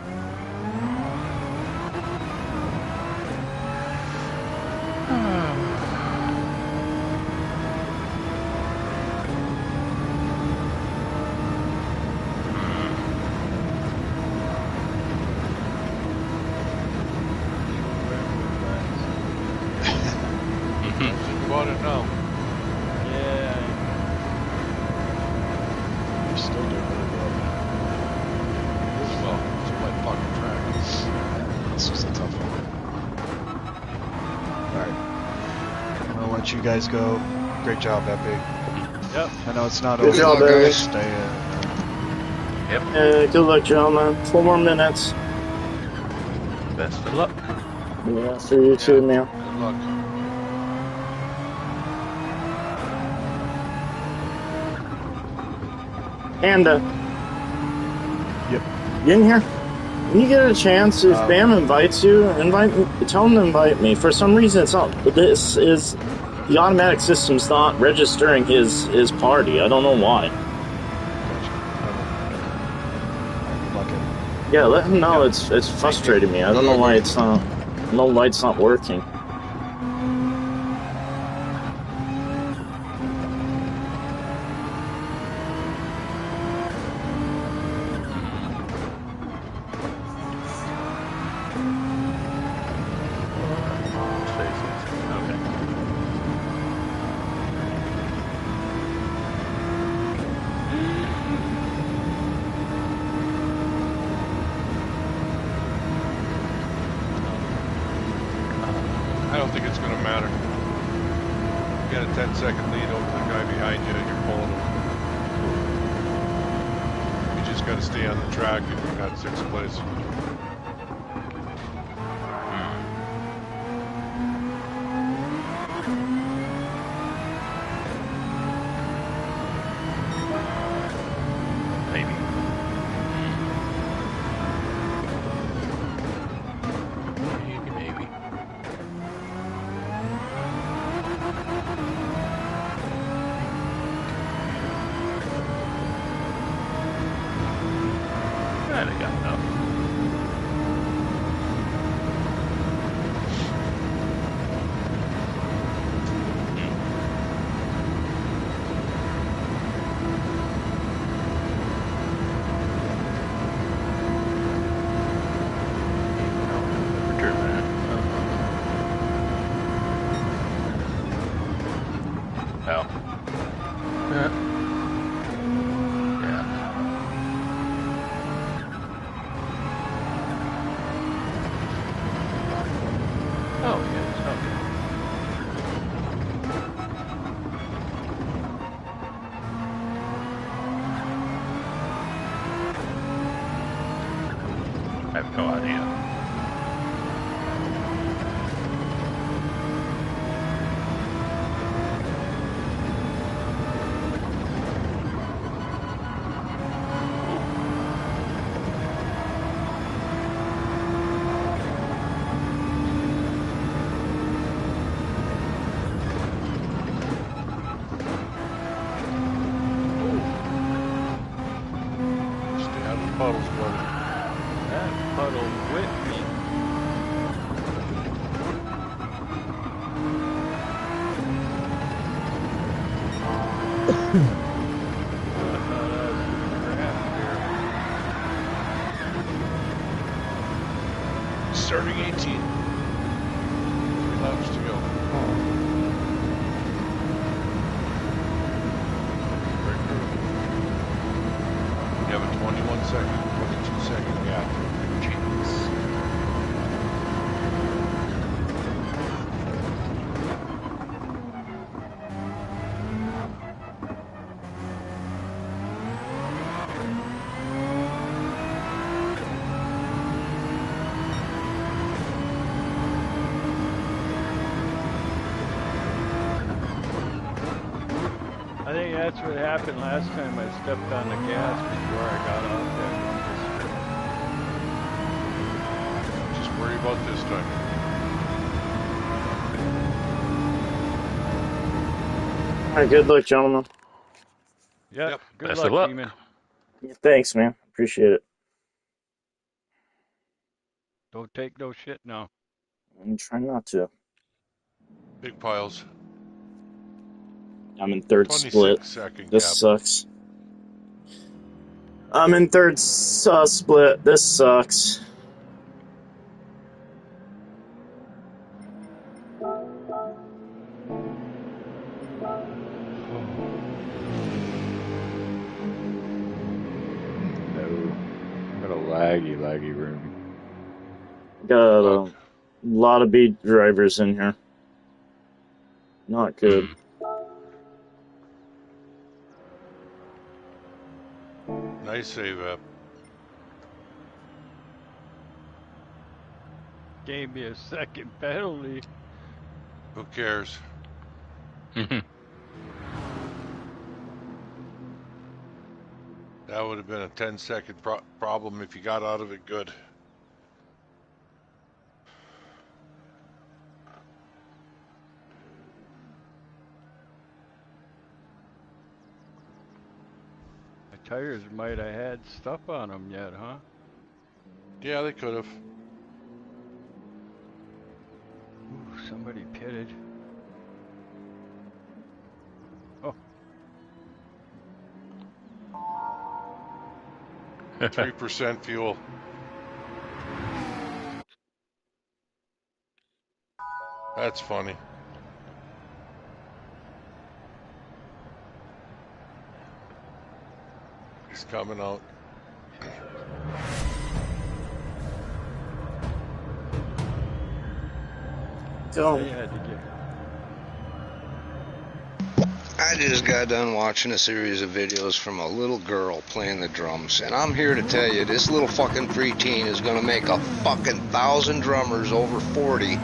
Think about it now. Yeah. You're still doing really well. Well, it's a wet fucking track. This was a tough one. Alright. I'm gonna let you guys go. Great job, Epic. Yep. I know it's not Good over. job, yet. Epic. Stay Good luck, gentlemen. 4 more minutes. Best of luck. Yeah, for you too, man. Good luck. Panda. Yep. You in here? When you get a chance, if Bam invites you, invite me. Tell him to invite me. For some reason, it's not. This is the automatic system's not registering his party. I don't know why. Yeah, let him know. Yeah. It's frustrating me. I don't know why it's not. I don't know why it's not working. I don't think it's going to matter. You got a 10-second lead over the guy behind you, and you're pulling him. You just got to stay on the track, and you got 6th place. Maybe. Maybe. I got enough. Oh. Yeah. Oh, yes. Okay. I have no idea. Stay out of the puddles, brother. That puddle whipped me. Starting 18. 3 laps to go. You have a 22-second gap. Jeez. I think that's what happened last time I stepped on the gas before I got off that. Just worry about this time. All right, good luck, gentlemen. Yep. Good Best luck, of luck. Demon. Thanks, man. Appreciate it. Don't take no shit now. I'm trying not to. Big piles. I'm in third split. 26-second This gap. sucks. I'm in third split. This sucks. No. I'm in a laggy room. Got a lot of beat drivers in here. Not good. Nice save up. Gave me a second penalty. Who cares? That would have been a 10-second problem if you got out of it good. My tires might have had stuff on them yet, huh? Yeah, they could have. Ooh, somebody pitted. Oh, 3% fuel. That's funny. He's coming out. Go. they had to get. I just got done watching a series of videos from a little girl playing the drums, and I'm here to tell you, this little fucking preteen is gonna make a fucking 1,000 drummers over 40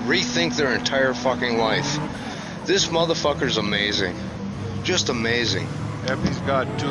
rethink their entire fucking life. This motherfucker's amazing. Just amazing. Eppy's got 2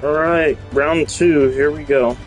All right, round 2. Here we go.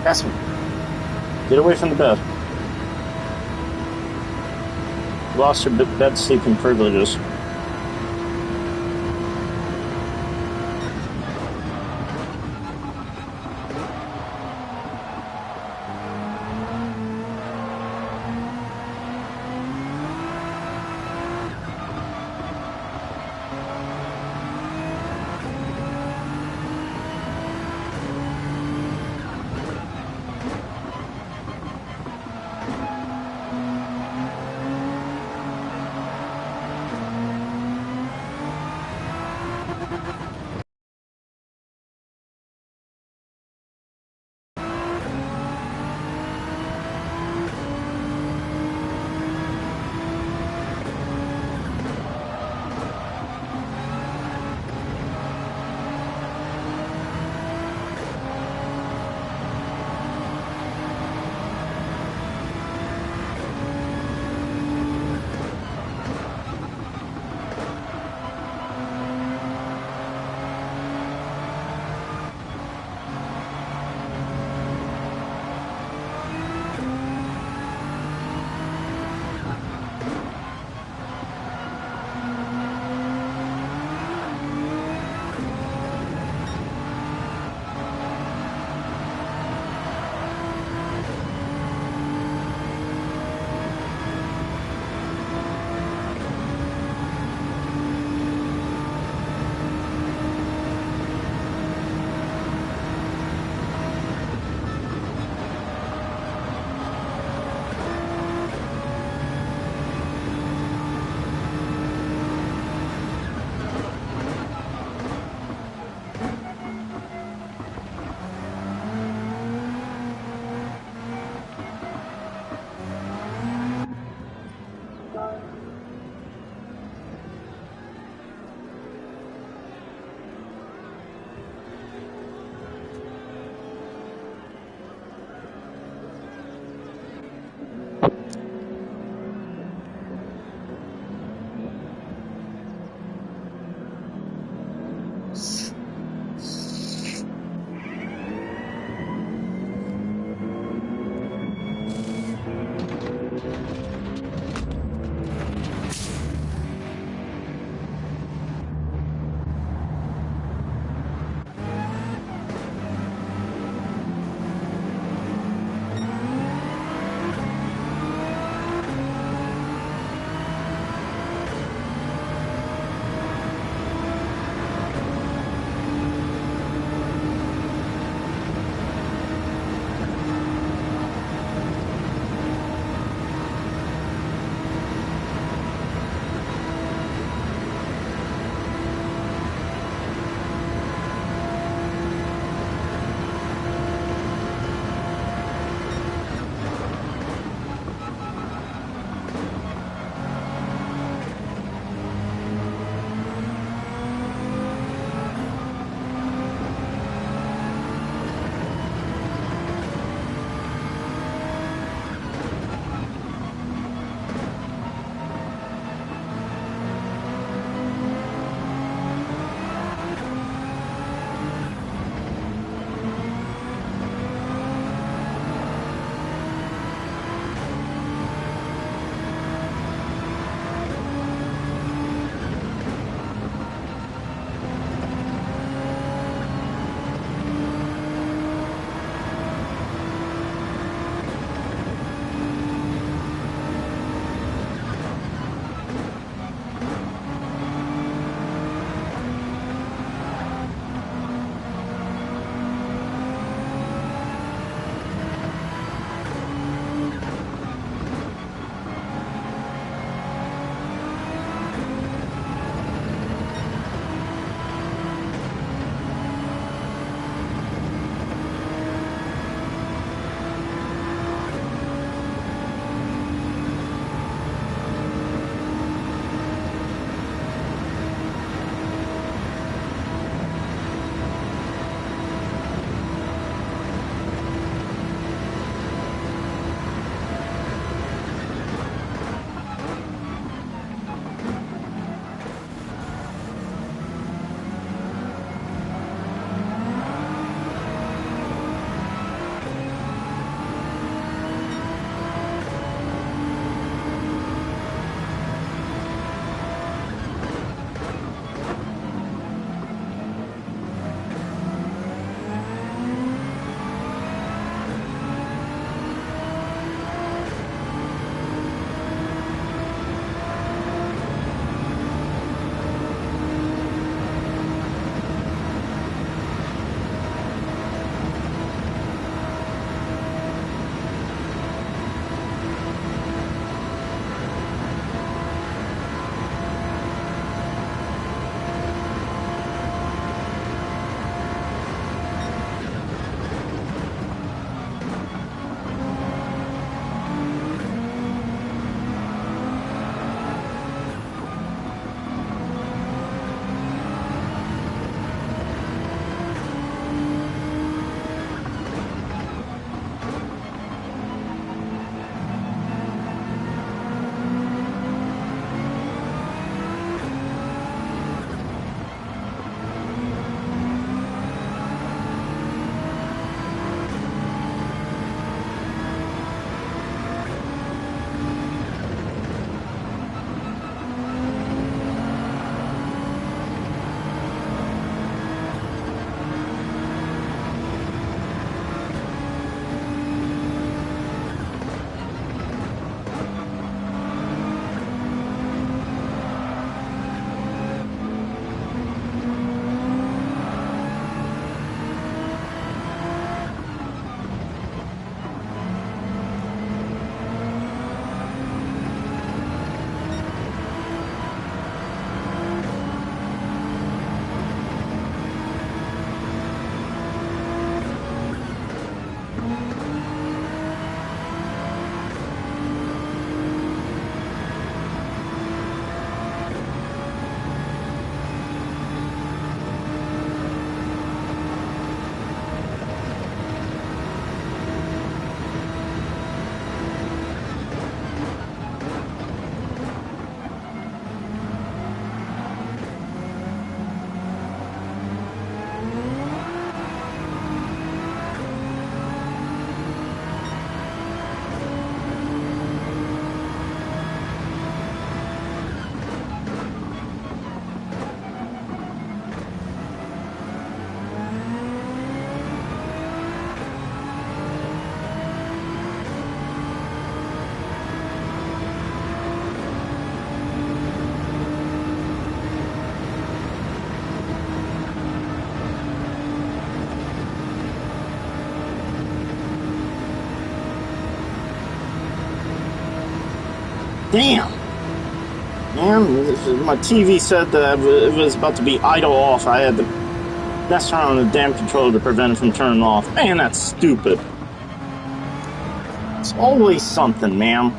Pass me. Get away from the bed. You lost your bed sleeping privileges. Damn. Man, my TV said that it was about to be idle off. I had to mess around with the damn controller to prevent it from turning off. Man, that's stupid. It's always something, man.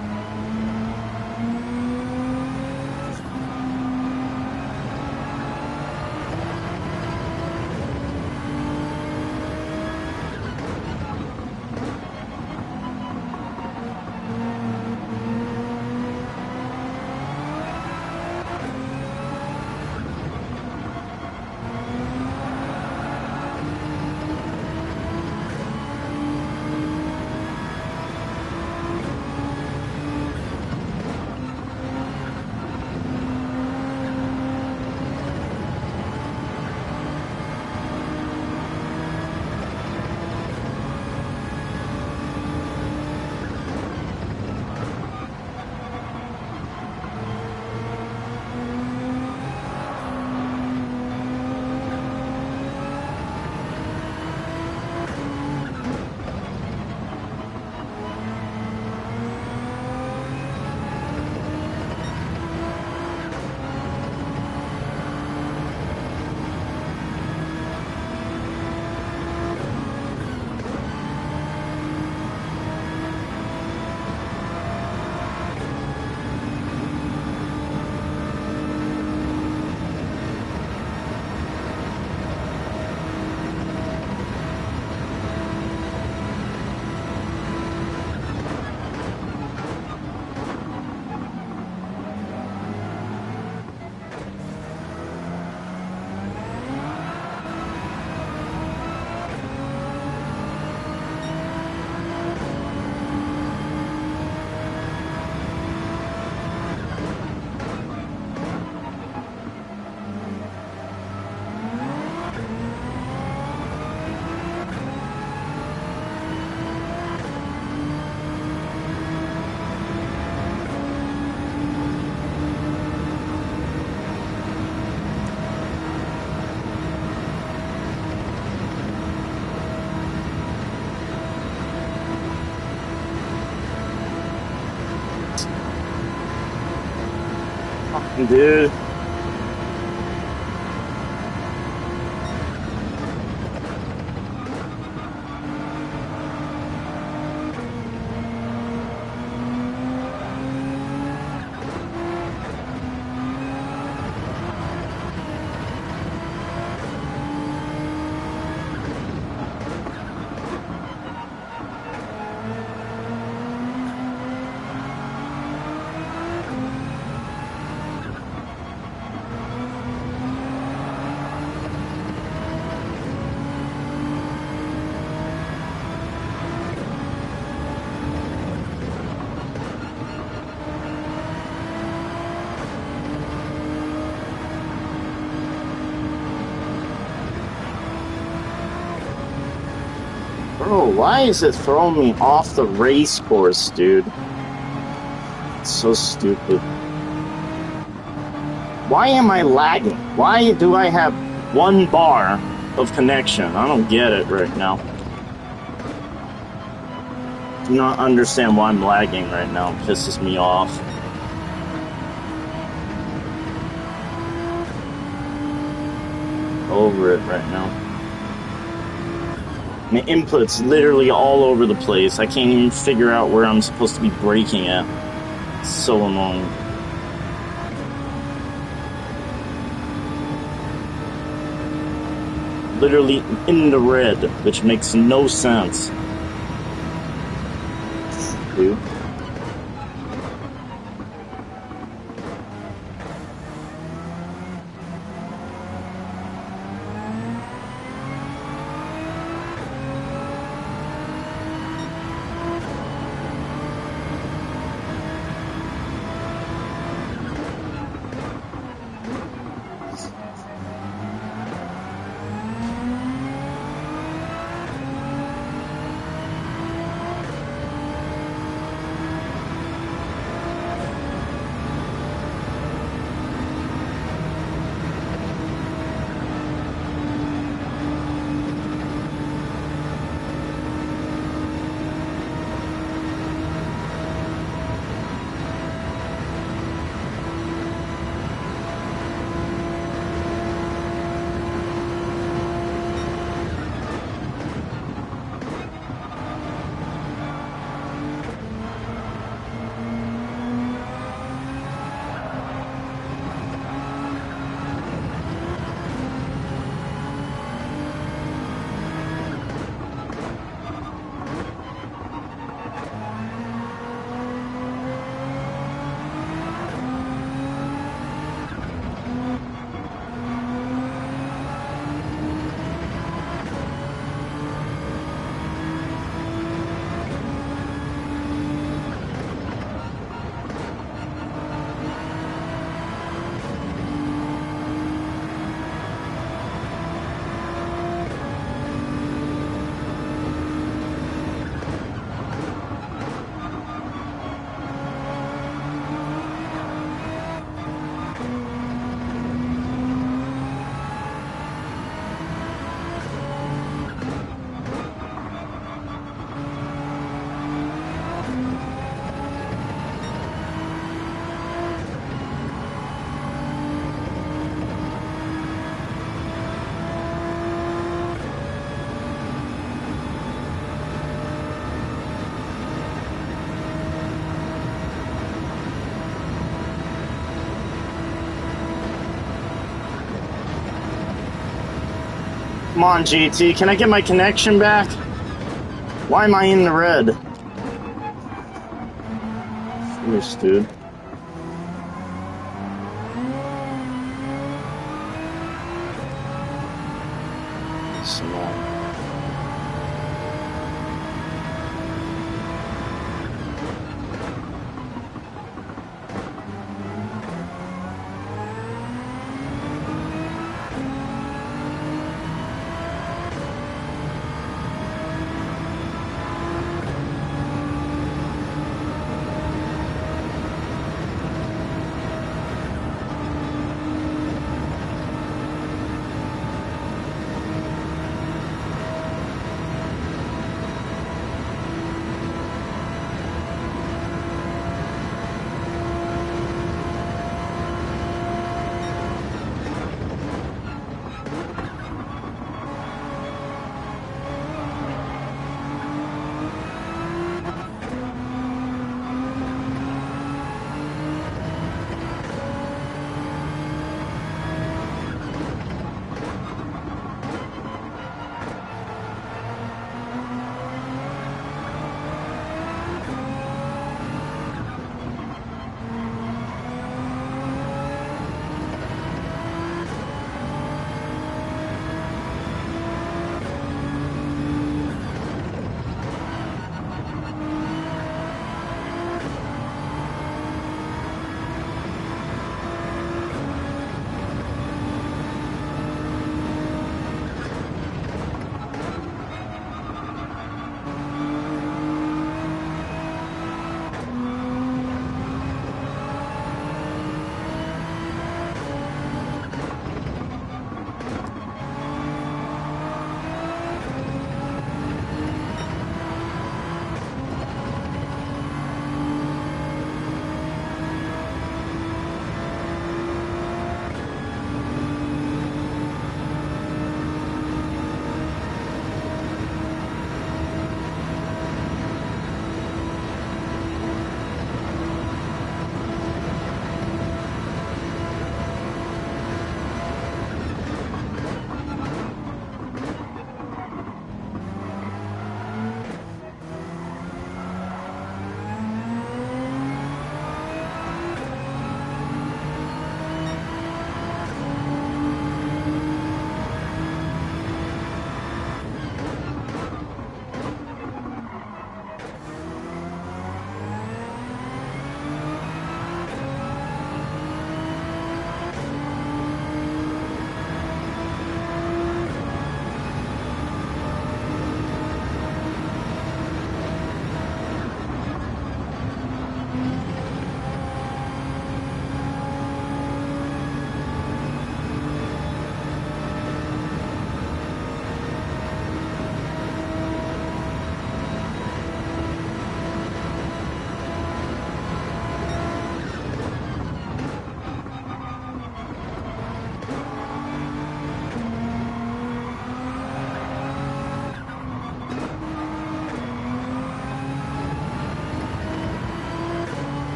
Dude. Bro, why is it throwing me off the race course, dude? It's so stupid. Why am I lagging? Why do I have 1 bar of connection? I don't get it right now. Do not understand why I'm lagging right now. It pisses me off. Over it right now. My input's literally all over the place. I can't even figure out where I'm supposed to be braking at. It's so annoying. Literally in the red, which makes no sense. Dude. Come on, GT. Can I get my connection back? Why am I in the red? Jeez, dude. It's annoying.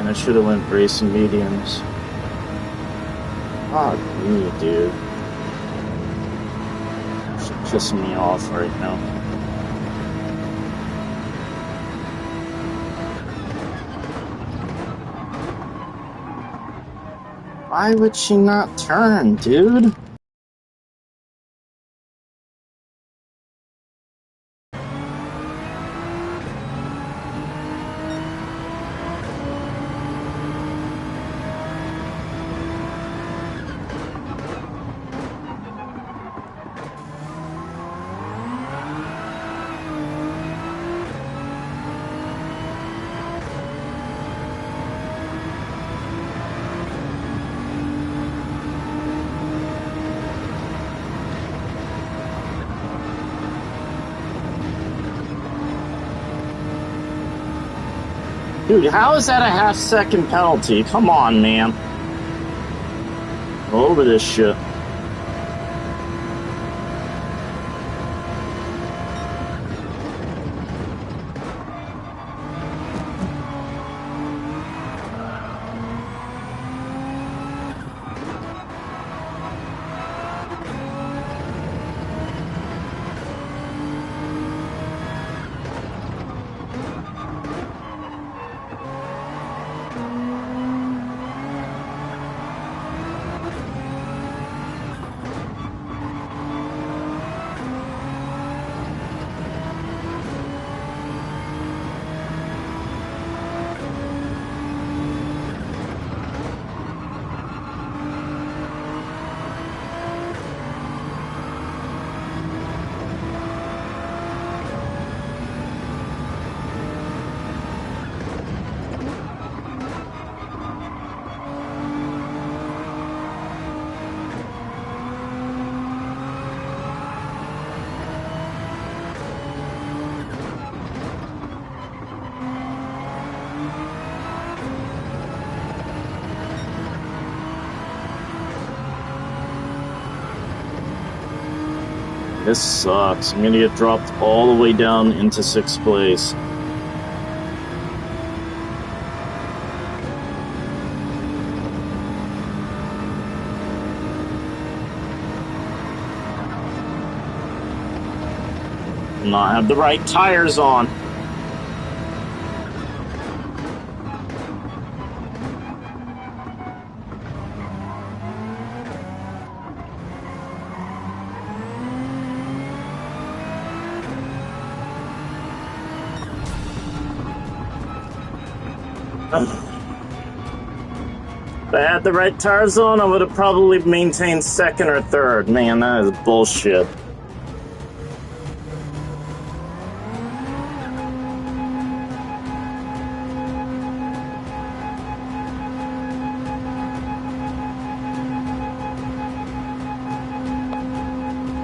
Man, I should have went racing mediums. Fuck me, dude. It's pissing me off right now. Why would she not turn, dude? Dude, how is that a half-second penalty? Come on, man. Over this shit. This sucks. I'm gonna get dropped all the way down into 6th place. Not have the right tires on. If I had the right tires on, I would have probably maintained 2nd or 3rd. Man, that is bullshit.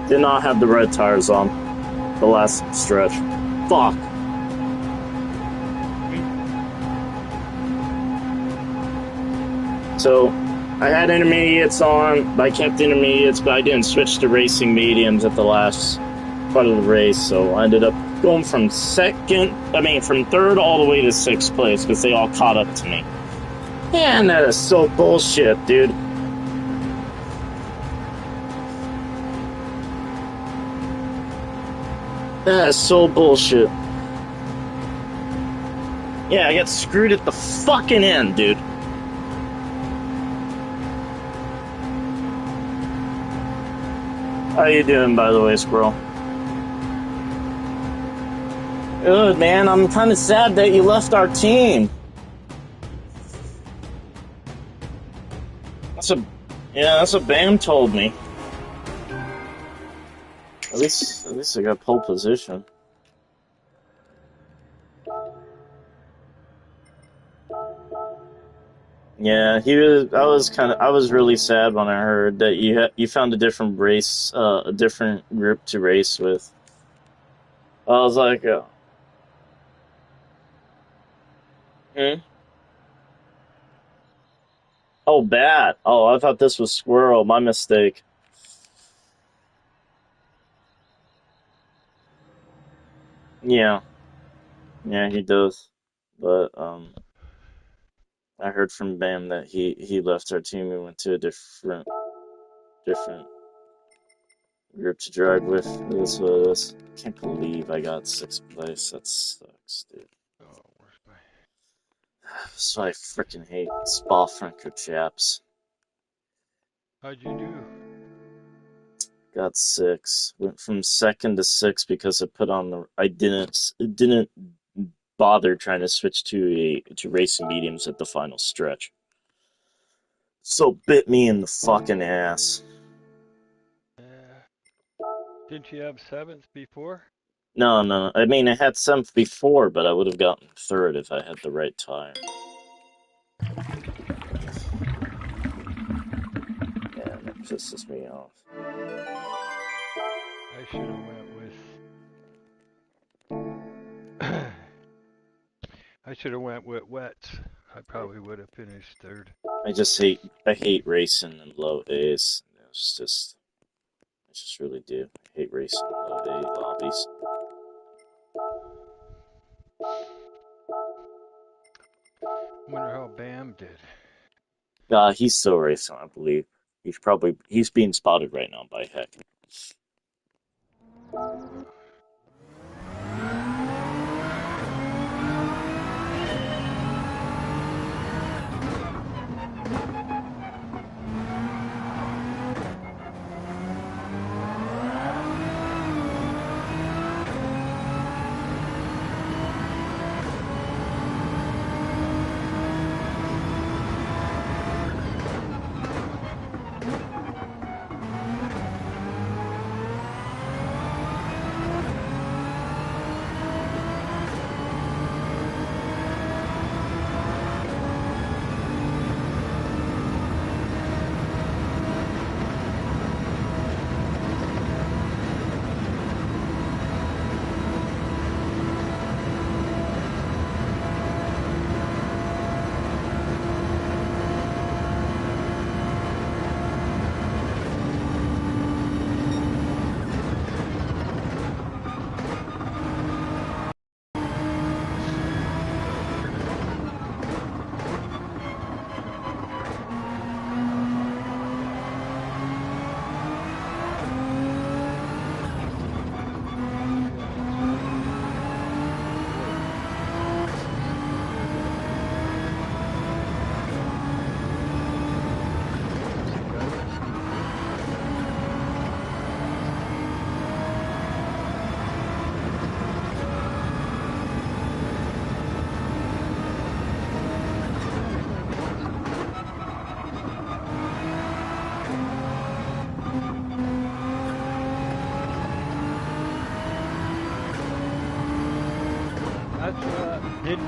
Did not have the right tires on the last stretch. Fuck. So, I had intermediates on, I kept intermediates, but I didn't switch to racing mediums at the last part of the race, so I ended up going from 3rd all the way to 6th place, because they all caught up to me. Man, that is so bullshit, dude. That is so bullshit. Yeah, I got screwed at the fucking end, dude. How you doing, by the way, Squirrel? Good, man. I'm kind of sad that you left our team. That's what Bam told me. At least I got pole position. Yeah, I was really sad when I heard that you found a different race, a different group to race with. I was like, oh, Bat. Oh, I thought this was Squirrel. My mistake. Yeah, he does. But I heard from Bam that he left our team and went to a different group to drive with. That's what it is. Can't believe I got 6th place. That sucks, dude. Oh, where's my... So I freaking hate Spa Francorchamps. How'd you do? Got 6. Went from 2nd to 6th because I put on the. I didn't bother trying to switch to racing mediums at the final stretch. So bit me in the fucking ass. Didn't you have 7th before? No. I mean, I had 7th before, but I would have gotten 3rd if I had the right tire. Yeah, that pisses me off. I should have went with... I should have went with wets. I probably would have finished 3rd. I hate racing in low A's. I just really do. I hate racing in low A lobbies. Wonder how Bam did. He's still racing, I believe. He's being spotted right now by Heck. Did he?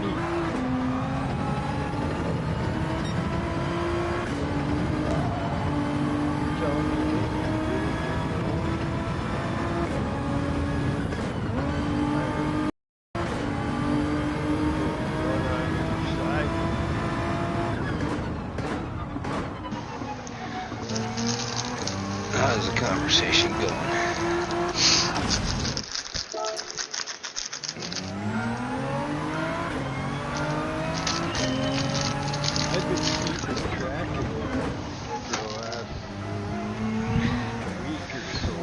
How's the conversation going? I've been keeping track of it for the last week or so.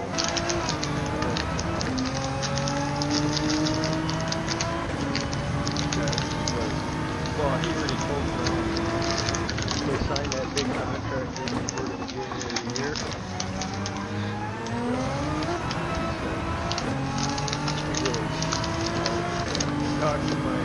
Well, he already told me they signed that big contract before the beginning of the year. Talk to my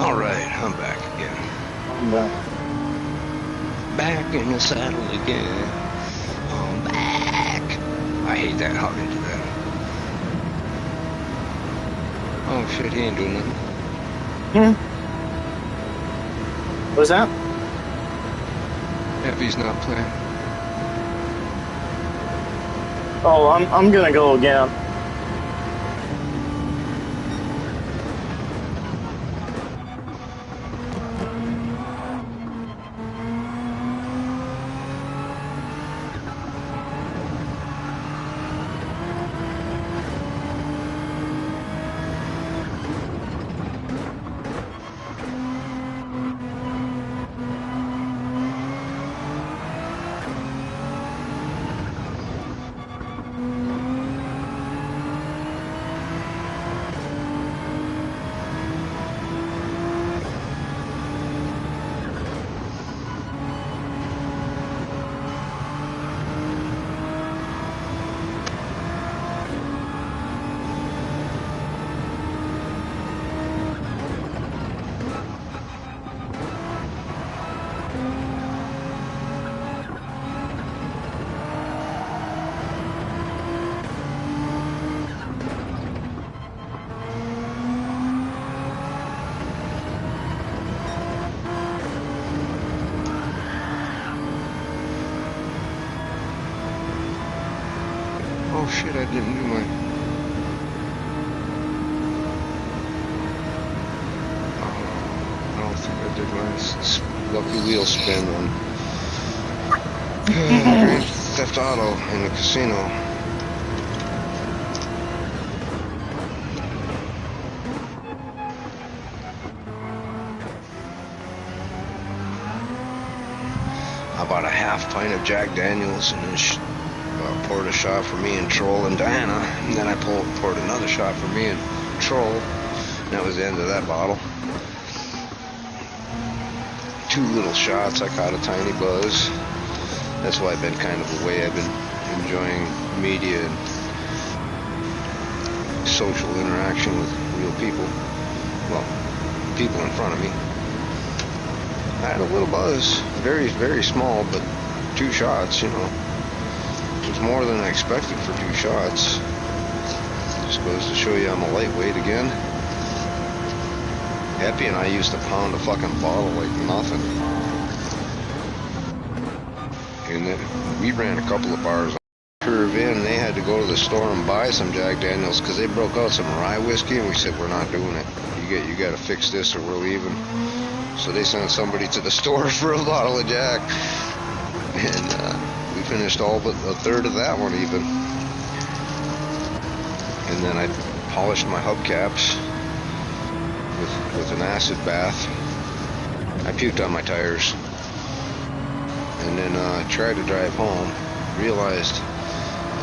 All right, I'm back again. I'm back. Back in the saddle again. I'm back. I hate that. How they do that. Oh shit, he ain't doing nothing. What's that? Effie's not playing. Oh, I'm gonna go again. Oh shit, I didn't do my... I don't think I did my lucky wheel spin on Grand Theft Auto in the casino. I bought a half pint of Jack Daniels and then poured a shot for me and Troll and Diana, and then I poured another shot for me and Troll, and that was the end of that bottle. 2 little shots, I caught a tiny buzz. That's why I've been kind of away. I've been enjoying media and social interaction with real people. Well, people in front of me. I had a little buzz, very, very small, but 2 shots, you know. It was more than I expected for 2 shots. Just goes to show you I'm a lightweight again. Epi and I used to pound a fucking bottle like nothing. And then we ran a couple of bars on the curve in. They had to go to the store and buy some Jack Daniels because they broke out some rye whiskey, and we said, we're not doing it. You got to fix this or we're leaving. So they sent somebody to the store for a bottle of Jack. And we finished all but a third of that one even. And then I polished my hubcaps with an acid bath. I puked on my tires. And then I tried to drive home. Realized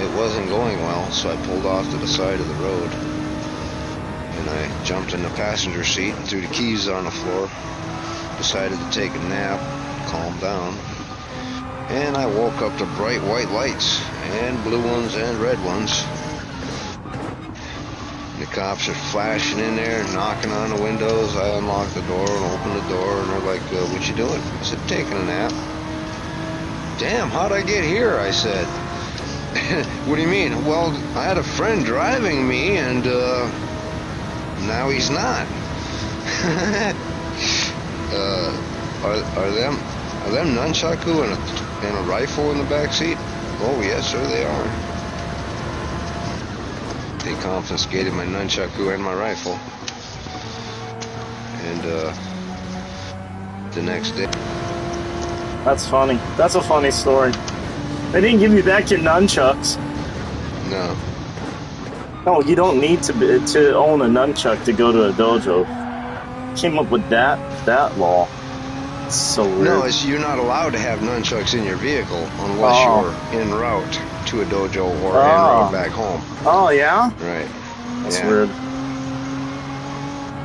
it wasn't going well, so I pulled off to the side of the road. And I jumped in the passenger seat and threw the keys on the floor. Decided to take a nap, calm down. And I woke up to bright white lights, and blue ones and red ones. The cops are flashing in there, knocking on the windows. I unlocked the door and opened the door, and they're like, what you doing? I said, taking a nap. Damn, how'd I get here? I said. What do you mean? Well, I had a friend driving me, and now he's not. Are them nunchaku and a rifle in the back seat? Oh yes, sir, they are. They confiscated my nunchaku and my rifle. And the next day. That's funny. That's a funny story. They didn't give you back your nunchucks. No. No, you don't need to own a nunchuck to go to a dojo. Came up with that law. It's so weird. No, you're not allowed to have nunchucks in your vehicle unless you're en route to a dojo or en route back home. Oh, yeah? Right. That's weird.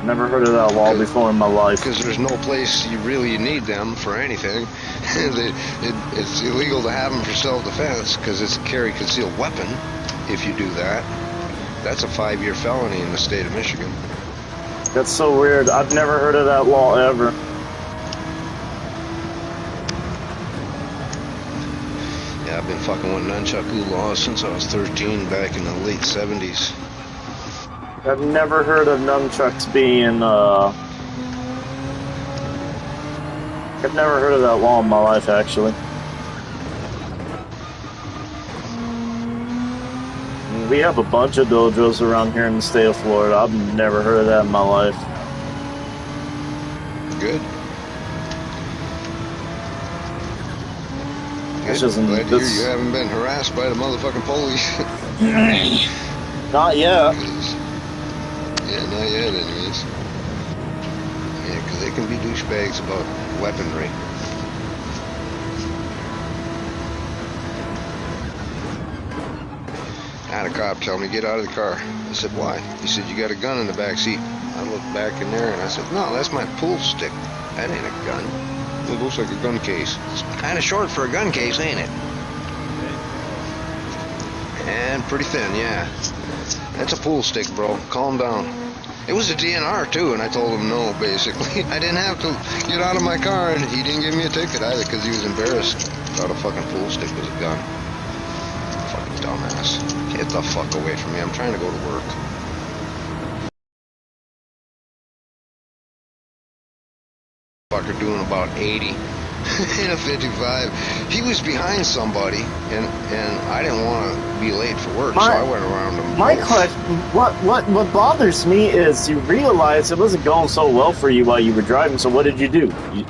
Never heard of that law before in my life. Because there's no place you really need them for anything. It's illegal to have them for self-defense because it's a carry concealed weapon. If you do that, that's a 5-year felony in the state of Michigan. That's so weird. I've never heard of that law ever. Yeah, I've been fucking with nunchaku laws since I was 13, back in the late 70s. I've never heard of nunchucks being, I've never heard of that law in my life, actually. We have a bunch of dojos around here in the state of Florida. I've never heard of that in my life. Good. That's Good. just Glad to hear that's- you haven't been harassed by the motherfucking police. Not yet. Yeah, not yet, anyways. Yeah, because they can be douchebags about weaponry. I had a cop tell me, get out of the car. I said, why? He said, you got a gun in the back seat. I looked back in there and I said, no, that's my pool stick. That ain't a gun. It looks like a gun case. It's kind of short for a gun case, ain't it? And pretty thin, yeah. That's a pool stick, bro. Calm down. It was a DNR, too, and I told him no, basically. I didn't have to get out of my car, and he didn't give me a ticket either because he was embarrassed. Thought a fucking pool stick was a gun. Fucking dumbass. Get the fuck away from me. I'm trying to go to work. Fucker doing about 80 in a 55. He was behind somebody, and I didn't want to be late for work, so I went around him. My question, what bothers me is you realize it wasn't going so well for you while you were driving, so what did you do? You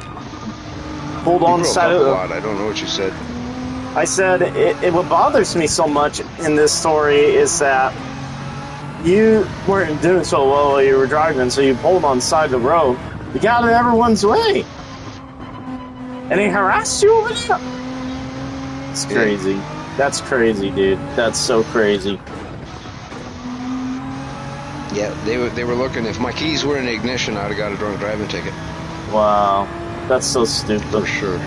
pulled on the side of the... I don't know what you said. I said, what bothers me so much in this story is that you weren't doing so well while you were driving, so you pulled on the side of the road. You got in everyone's way. And they harassed you over there? It's crazy. Yeah. That's crazy, dude. That's so crazy. Yeah, they were looking. If my keys were in the ignition, I'd have got a drunk driving ticket. Wow. That's so stupid. For sure.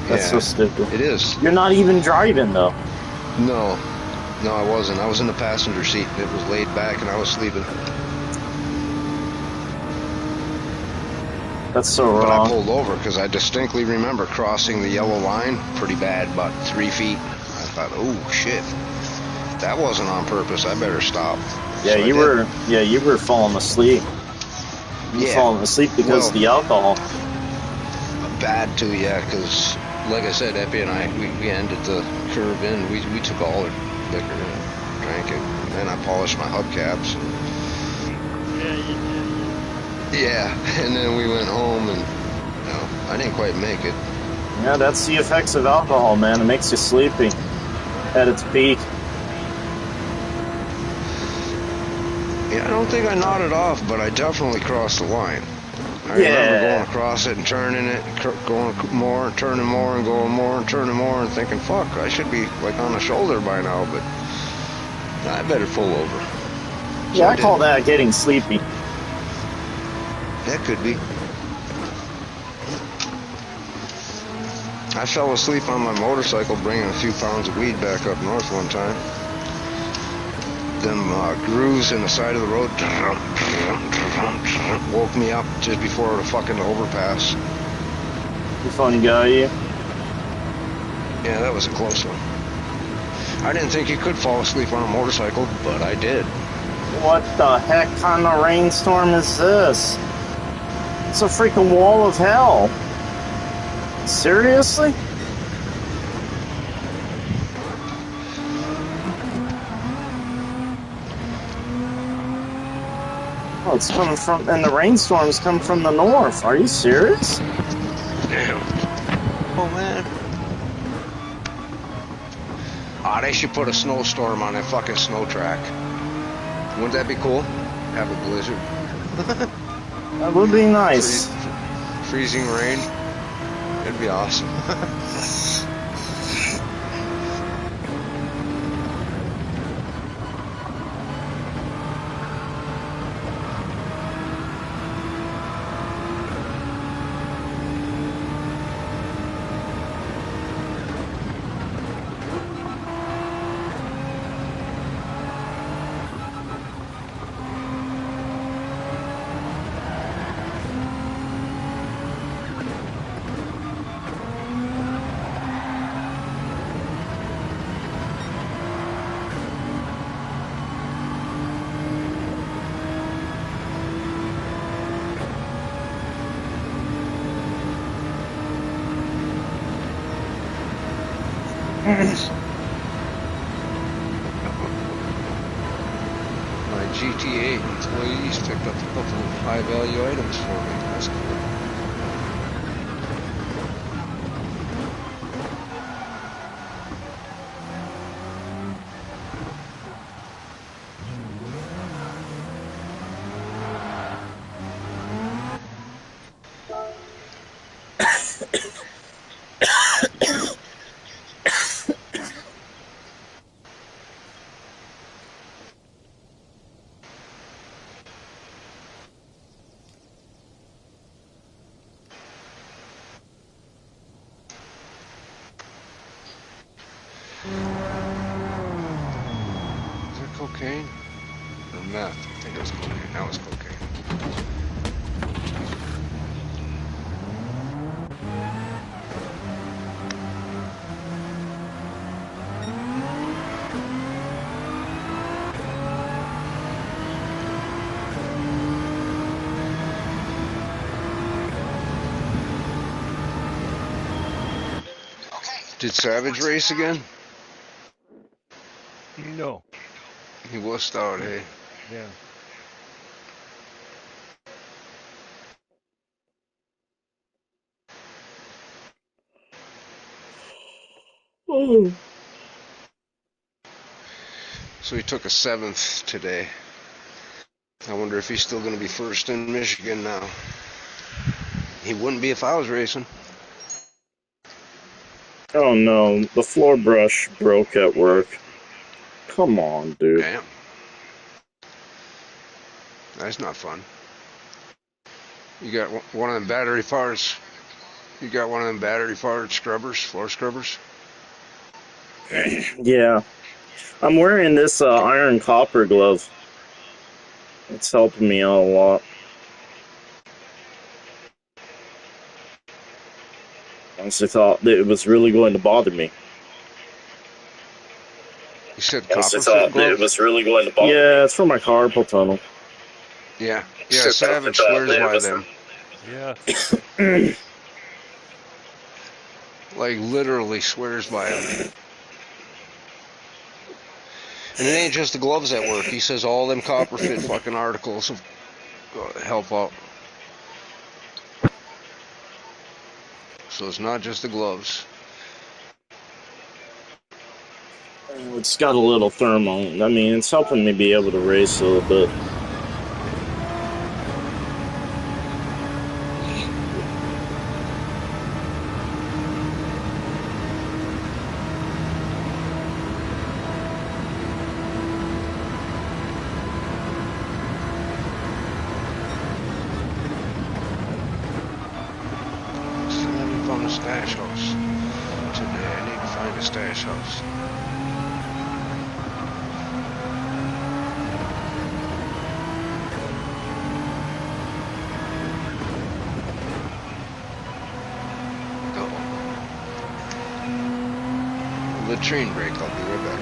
That's so stupid. It is. You're not even driving, though. No, I wasn't. I was in the passenger seat. It was laid back, and I was sleeping. That's so wrong. But I pulled over because I distinctly remember crossing the yellow line pretty bad, about 3 feet. I thought, oh shit, that wasn't on purpose. I better stop. Yeah, so you were falling asleep. You were falling asleep because of the alcohol. Bad too, yeah, because like I said, Epi and I, we ended the curve in. We took all the liquor and drank it. And then I polished my hubcaps. Yeah, you did. Yeah, and then we went home, and I didn't quite make it. Yeah, that's the effects of alcohol, man. It makes you sleepy at its peak. Yeah, I don't think I nodded off, but I definitely crossed the line. I remember going across it and turning it, going more, turning more, and going more, and turning more, and thinking, fuck, I should be like on the shoulder by now, but I better pull over. So Yeah, I call that getting sleepy. That could be. I fell asleep on my motorcycle bringing a few pounds of weed back up north one time. Them grooves in the side of the road woke me up just before the fucking overpass. You funny guy, you? Yeah, that was a close one. I didn't think you could fall asleep on a motorcycle, but I did. What the heck kind of rainstorm is this? It's a freaking wall of hell. Seriously? Oh, it's coming from, and the rainstorms come from the north. Are you serious? Damn. Oh, man. They should put a snowstorm on that fucking snow track. Wouldn't that be cool? Have a blizzard. That would be nice. Freezing rain. It'd be awesome. My GTA employees picked up a couple of high-value items for me. That's cool. Is it cocaine? Or meth? I think it was cocaine. That was cocaine. Did Savage race again? No. He wussed out, hey? Yeah. Oh. So he took a 7th today. I wonder if he's still going to be first in Michigan now. He wouldn't be if I was racing. Oh no, the floor brush broke at work. Come on, dude. Damn. That's not fun. You got one of them battery powered. You got one of them battery powered scrubbers, floor scrubbers. Yeah. I'm wearing this iron copper glove. It's helping me out a lot. I honestly thought that it was really going to bother me. You said I copper thought fit that it glove? was really going to bother me. Yeah, it's for my carpal tunnel. Yeah. Yeah, Savage swears by them. Yeah. Like, literally swears by them. And it ain't just the gloves at work. He says all them copper fit fucking articles help out. So it's not just the gloves. It's got a little thermal. I mean, it's helping me be able to race a little bit. Still haven't found a stash house today. I need to find a stash house. The train break, I'll be right back.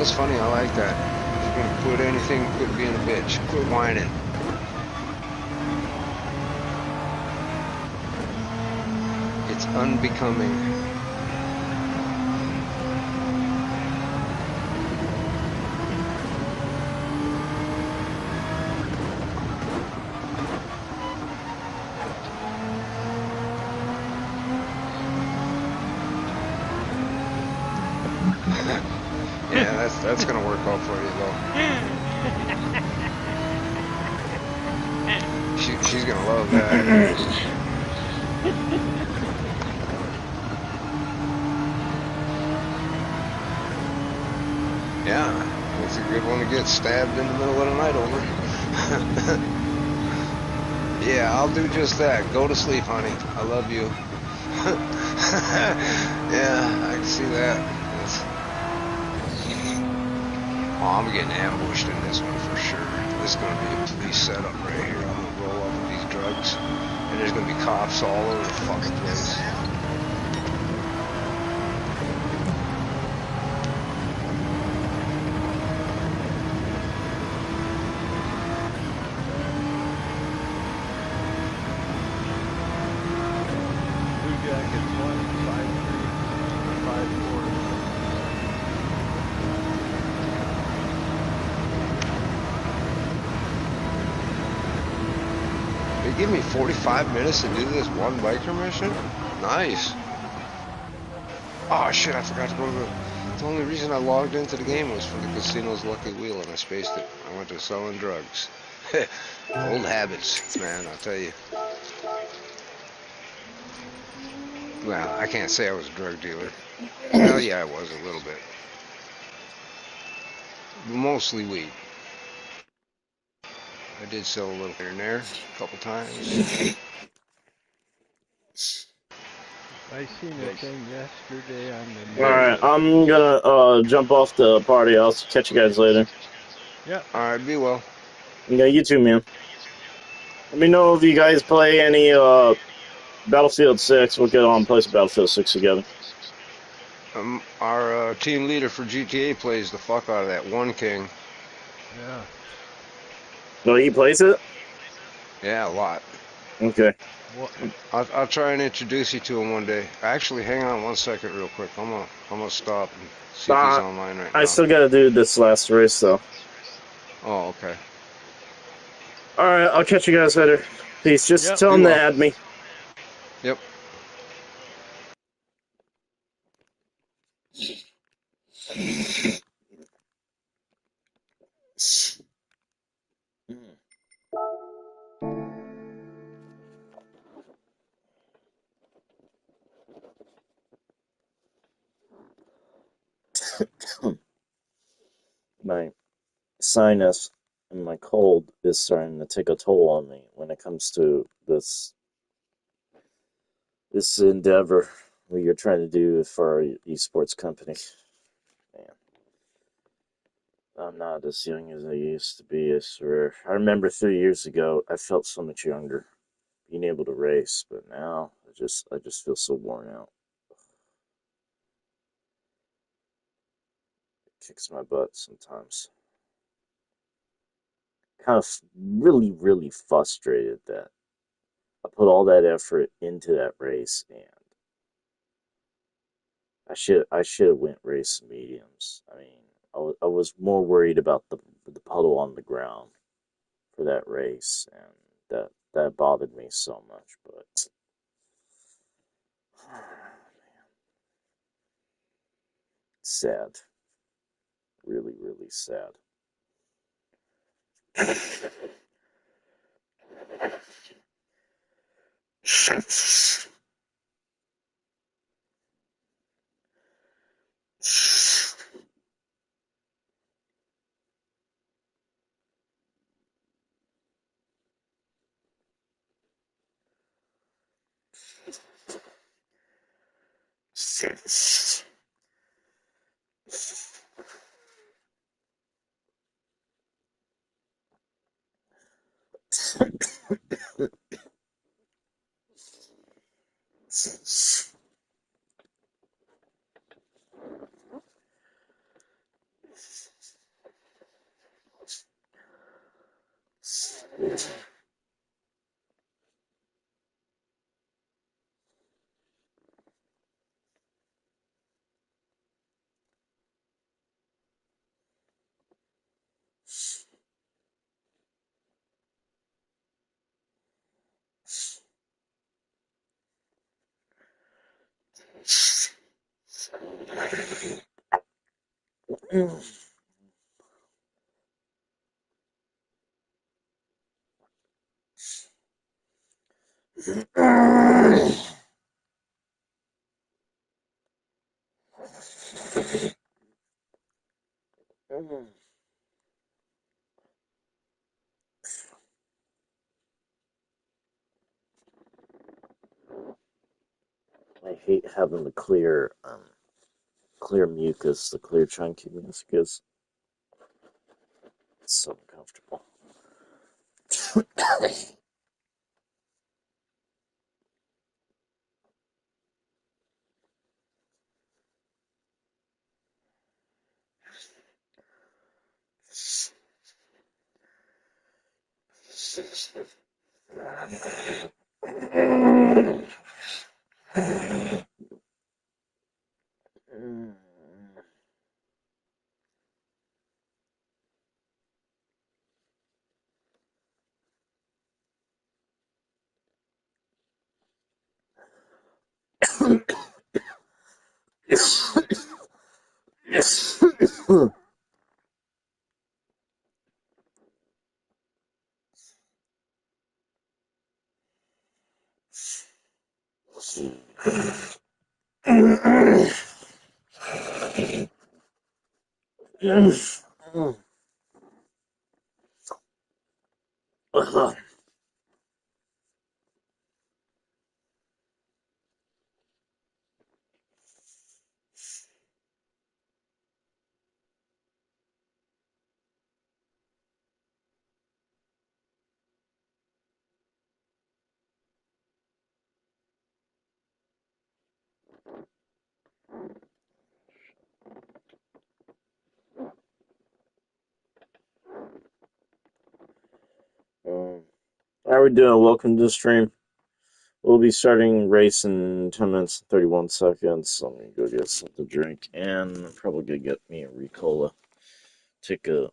That's funny. I like that. If you're gonna quit anything, quit being a bitch. Quit whining. It's unbecoming. Yeah, that's gonna work out for you though. She's gonna love that. Yeah, that's a good one to get stabbed in the middle of the night over. Yeah, I'll do just that. Go to sleep, honey. I love you. Yeah, I can see that. Oh, I'm getting ambushed in this one for sure. This is going to be a police setup right here. I'm going to roll up with these drugs. And there's going to be cops all over the fucking place. Blue Jackets 15354. They give me 45 minutes to do this one biker mission? Nice. Oh shit, I forgot to go to the only reason I logged into the game was for the casino's lucky wheel and I spaced it. I went to selling drugs. Old habits, man, I'll tell you. Well, I can't say I was a drug dealer. Well, yeah, I was a little bit. Mostly weed. I did sell a little here and there, a couple times. I seen a thing yesterday on the news. Alright, I'm gonna jump off the party. I'll catch you guys later. Yeah. Alright, be well. Yeah, you too, man. Let me know if you guys play any Battlefield 6. We'll get on and play some Battlefield 6 together. Our team leader for GTA plays the fuck out of that One King. Yeah. No, he plays it? Yeah, a lot. Okay. What? I'll try and introduce you to him one day. Actually, hang on 1 second real quick. I'm gonna stop and see if he's online right now. I still gotta do this last race, though. Oh, okay. Alright, I'll catch you guys later. Peace. Just tell him to add me. Yep. My sinus and my cold is starting to take a toll on me when it comes to this endeavor you're trying to do for our esports company. Man, I'm not as young as I used to be, I swear. I remember 3 years ago, I felt so much younger, being able to race, but now I just feel so worn out. It kicks my butt sometimes. Kind of really, really frustrated that I put all that effort into that race, and I should have went race mediums. I mean, I was more worried about the puddle on the ground for that race, and that bothered me so much. But sad, really, really sad. I hate having the clear mucus, the clear chunky mucus. It's so uncomfortable. How are we doing? Welcome to the stream. We'll be starting race in 10 minutes and 31 seconds. So I'm going to go get something to drink and I'm probably going to get me a Ricola. Take a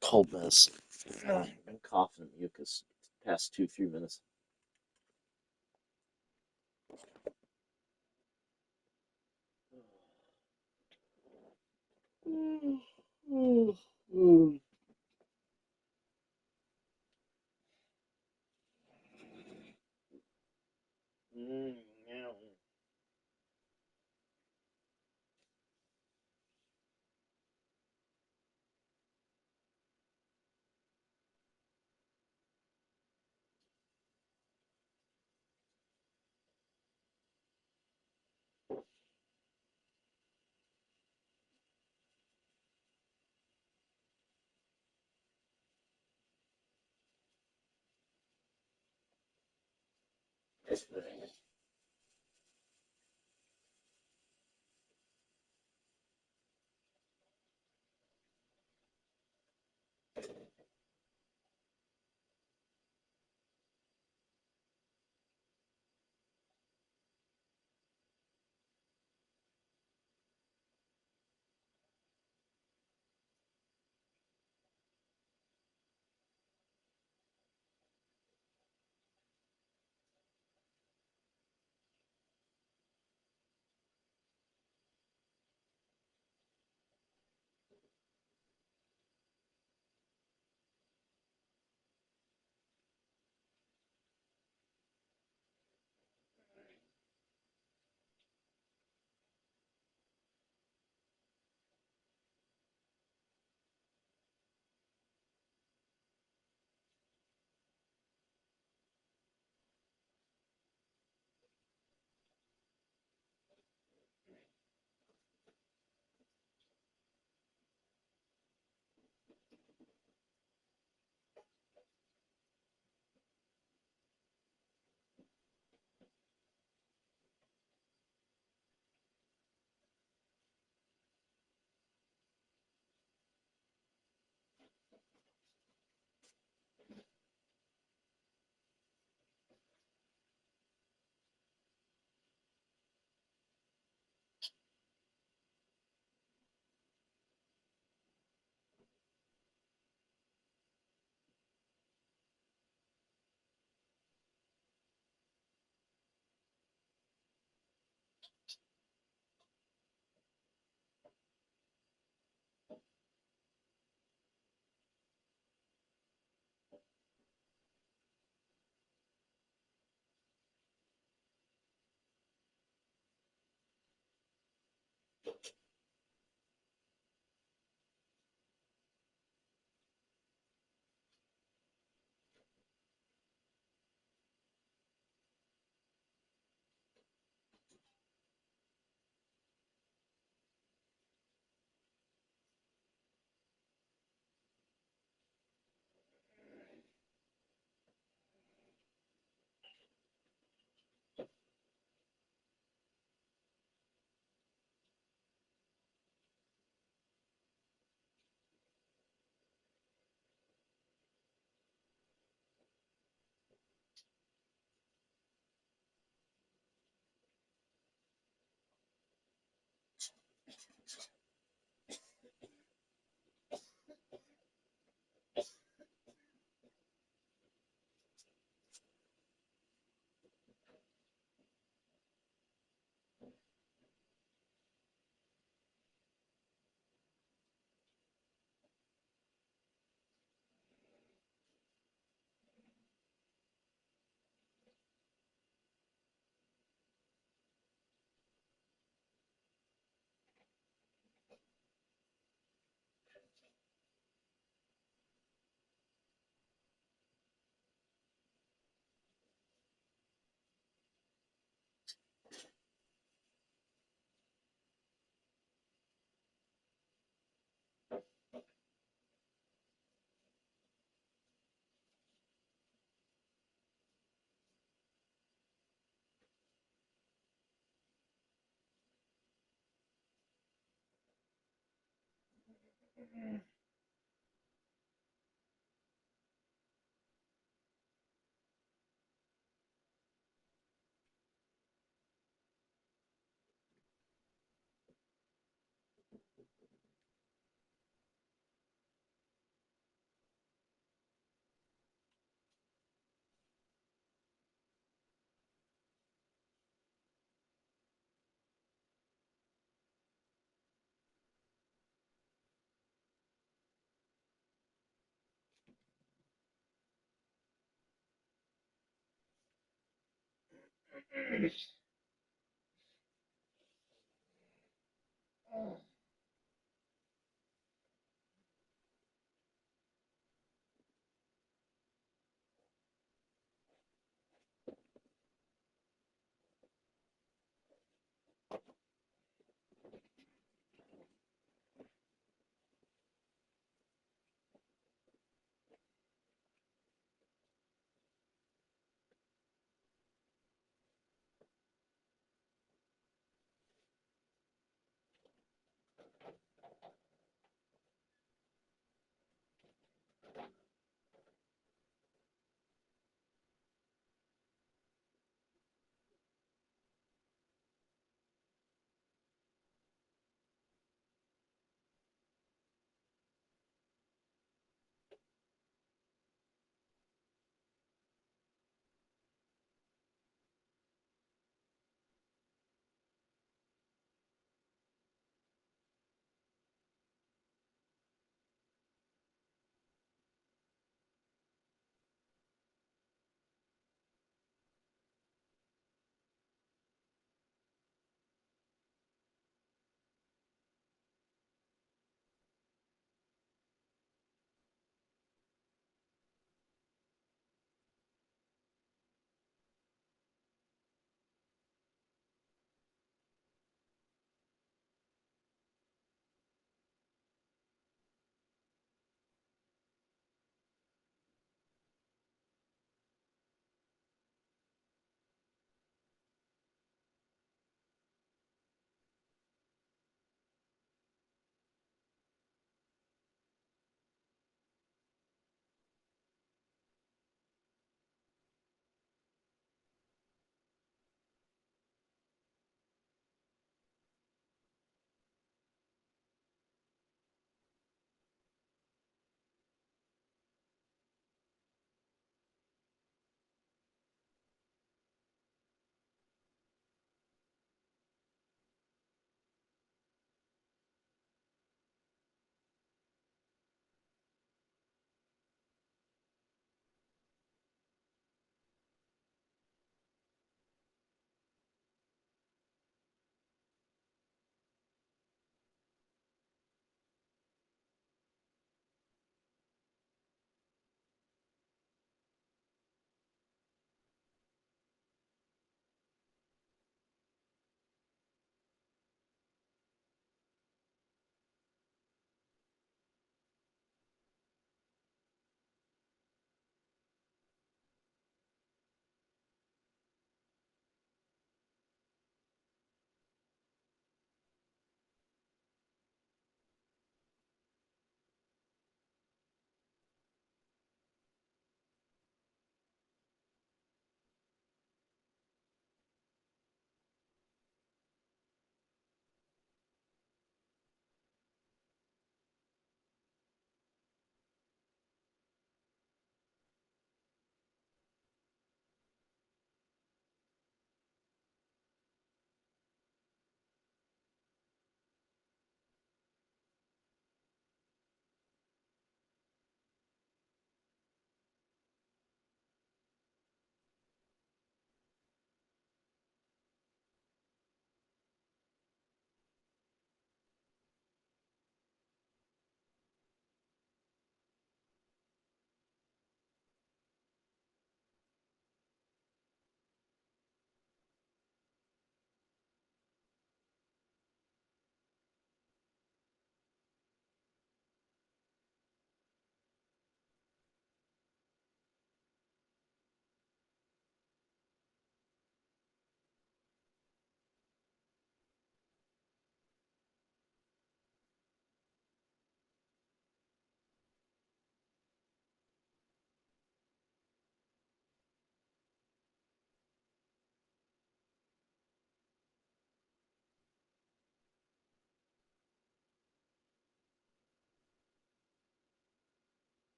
cold medicine. I've been coughing mucus the past 2-3 minutes.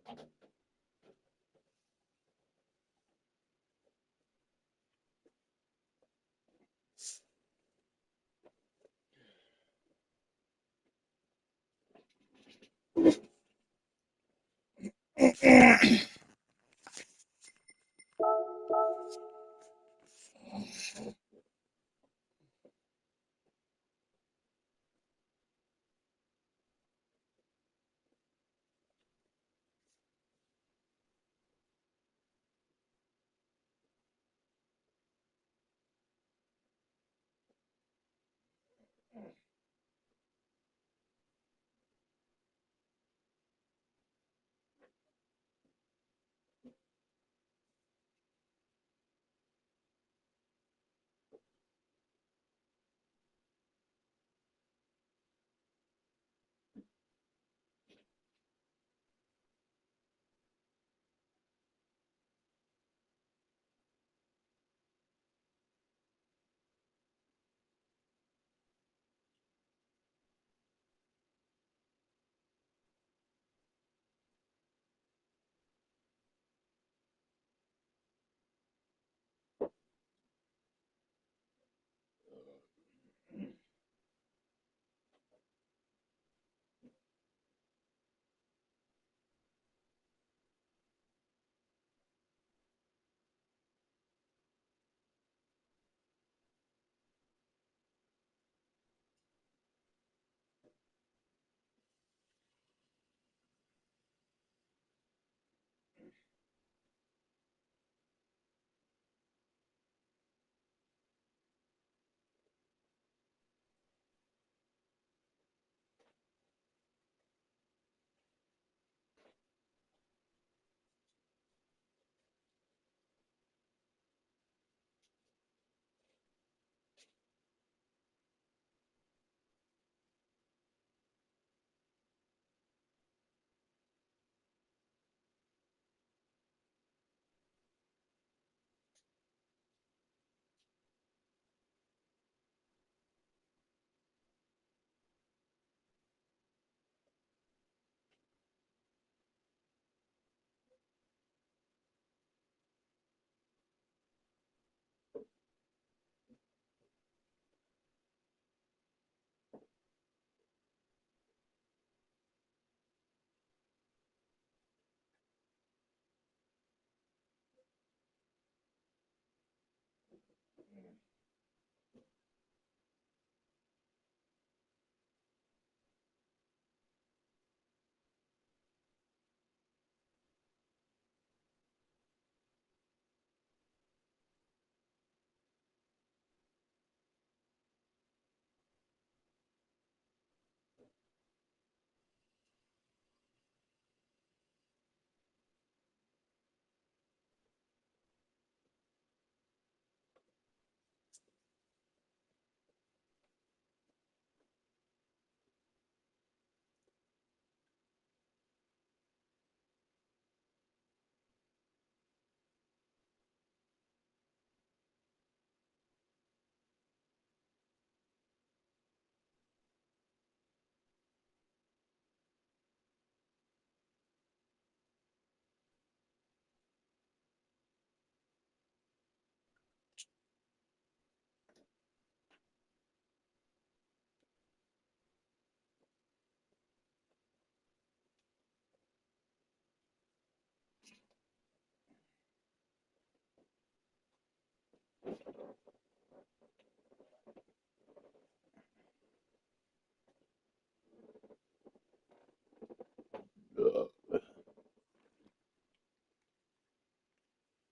All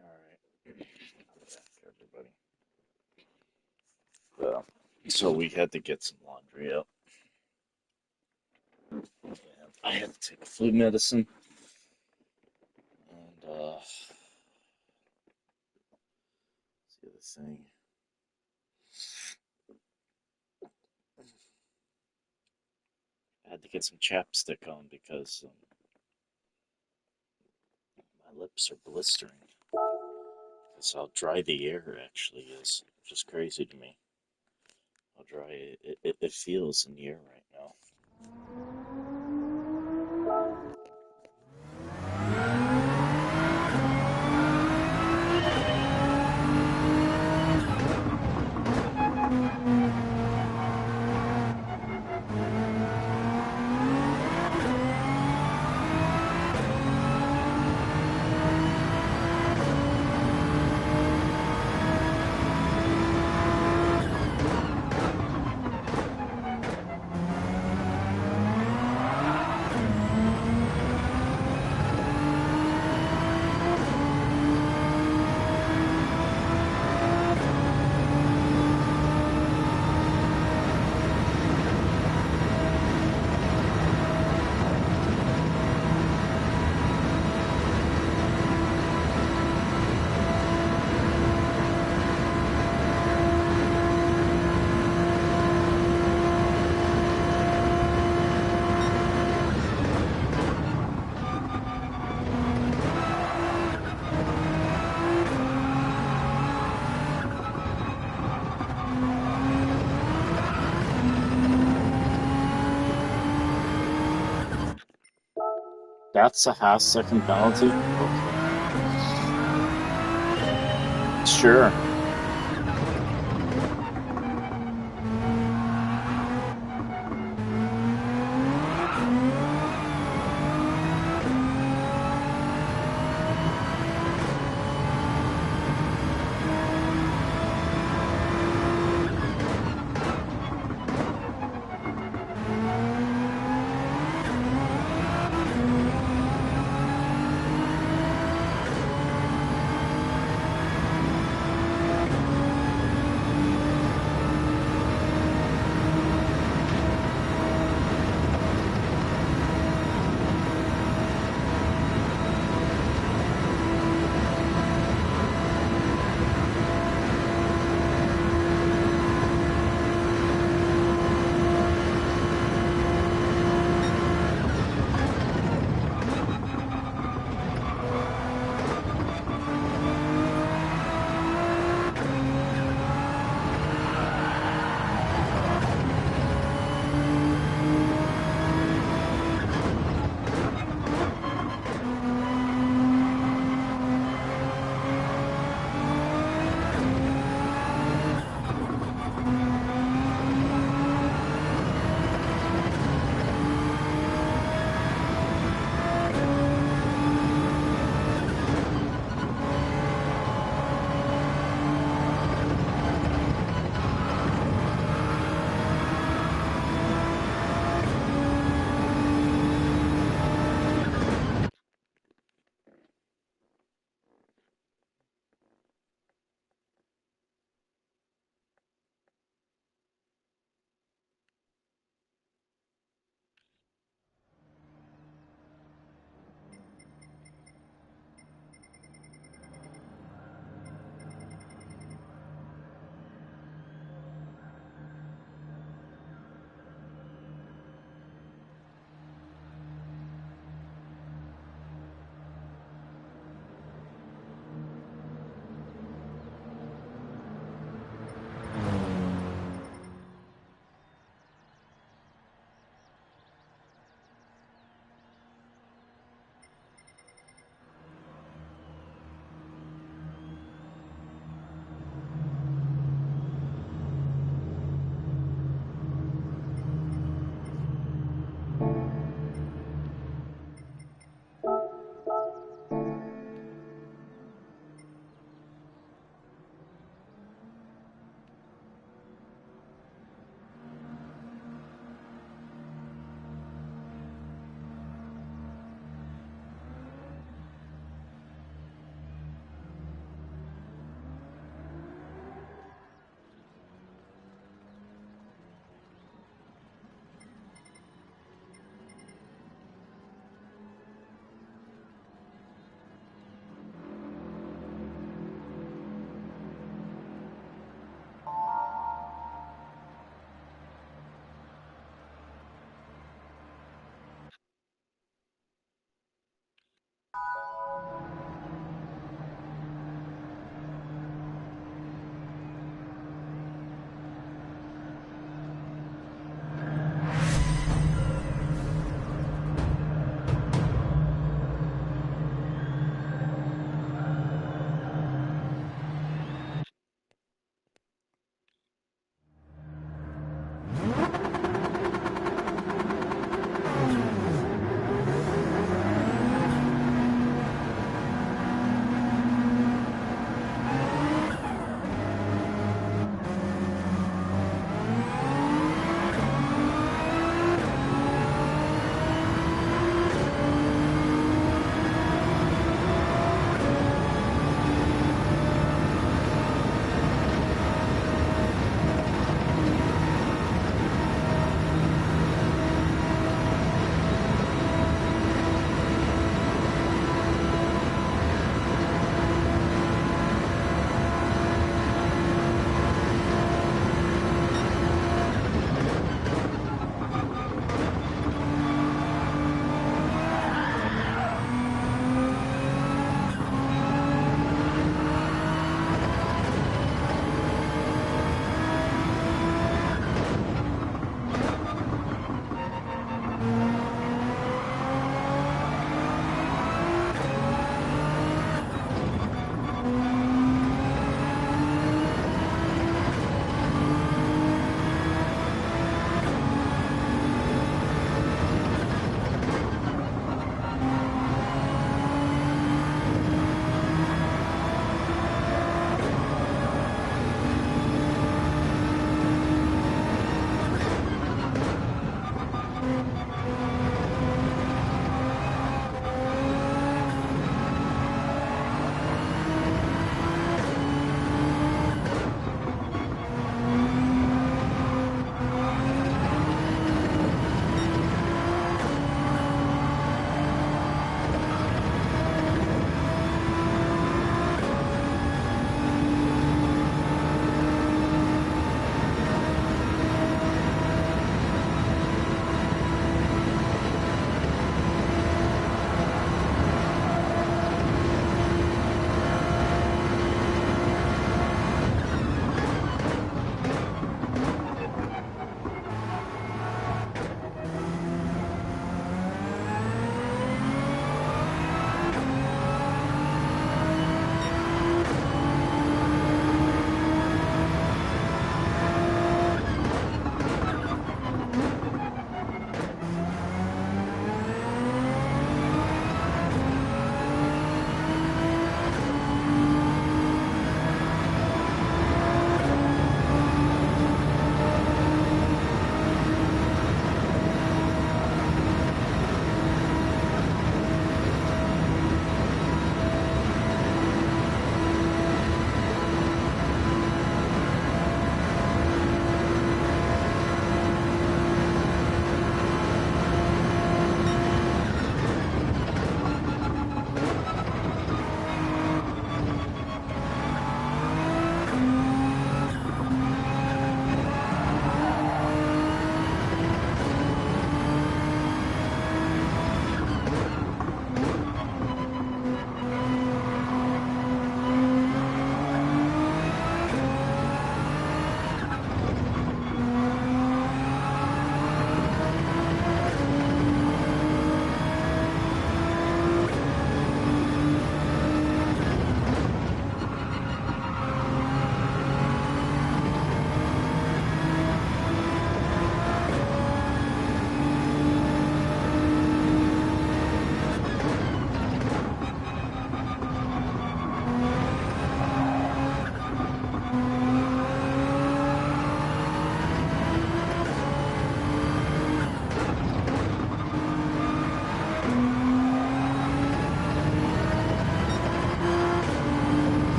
right. Everybody. So we had to get some laundry up. And I had to take flu medicine. And see this thing. I had to get some chapstick on because my lips are blistering. That's how dry the air actually is, which is crazy to me. How dry it feels in the air right now. That's a half-second penalty? Sure.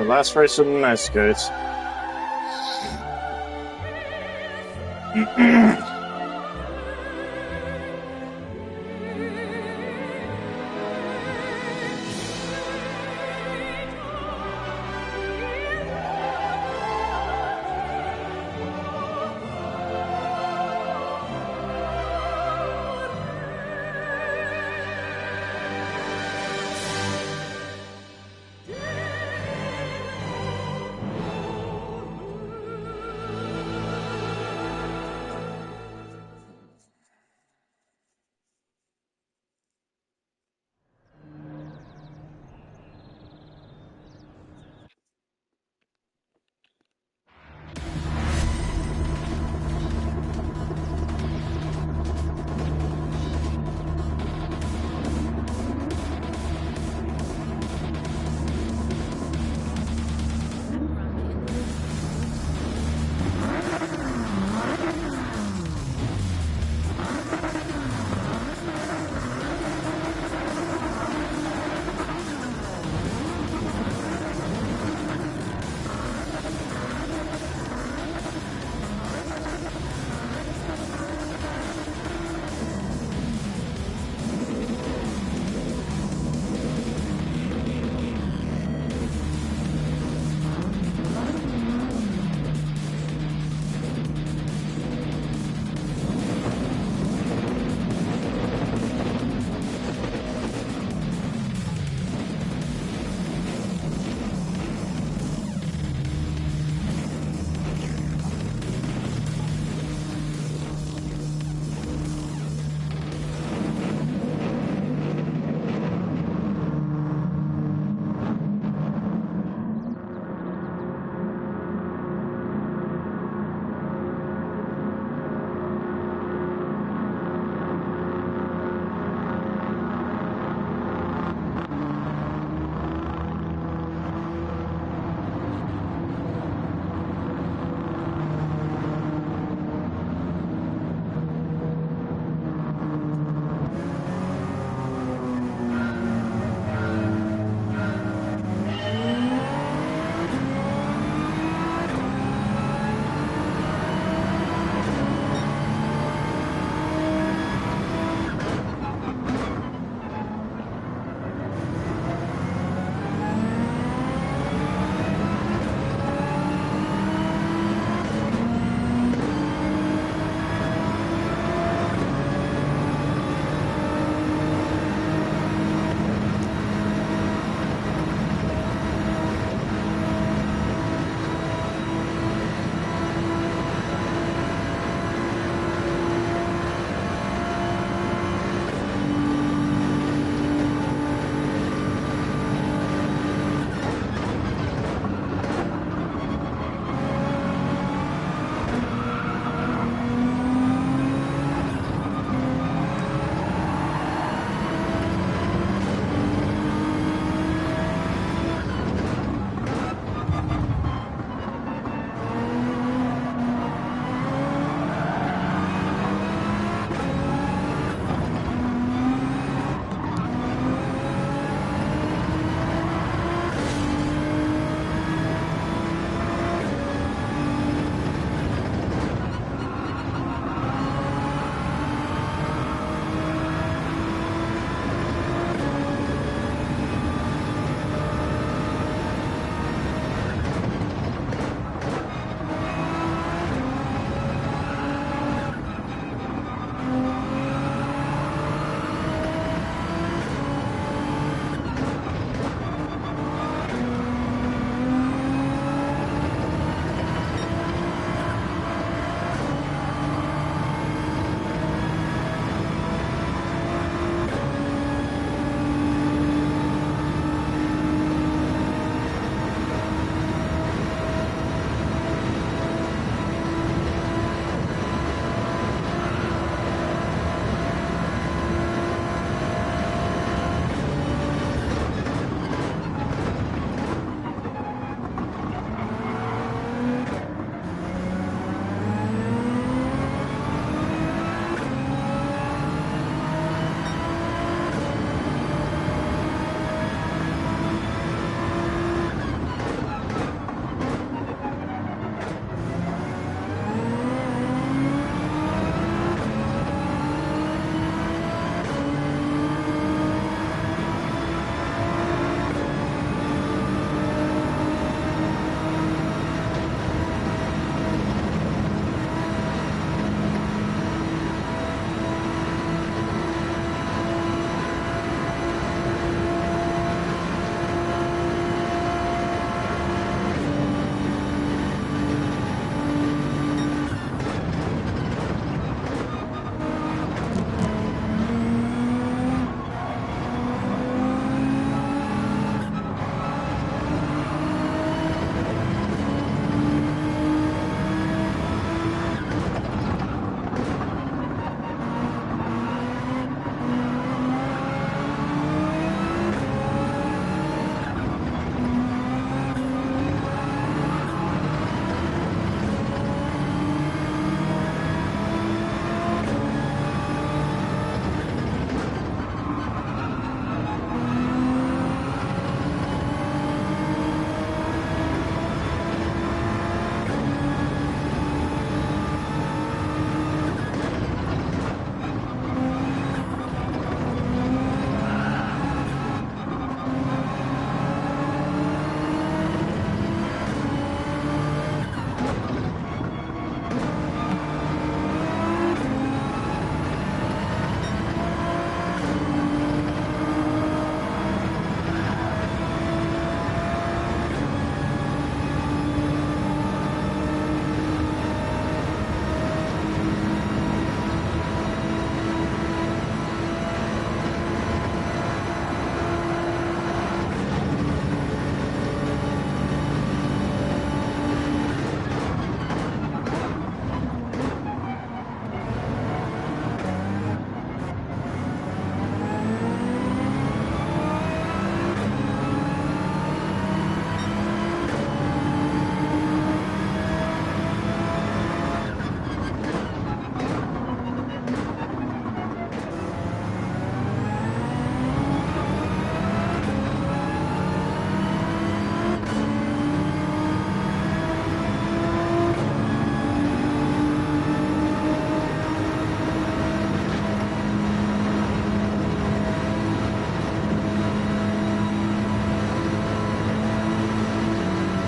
Alright, last race of the night, guys.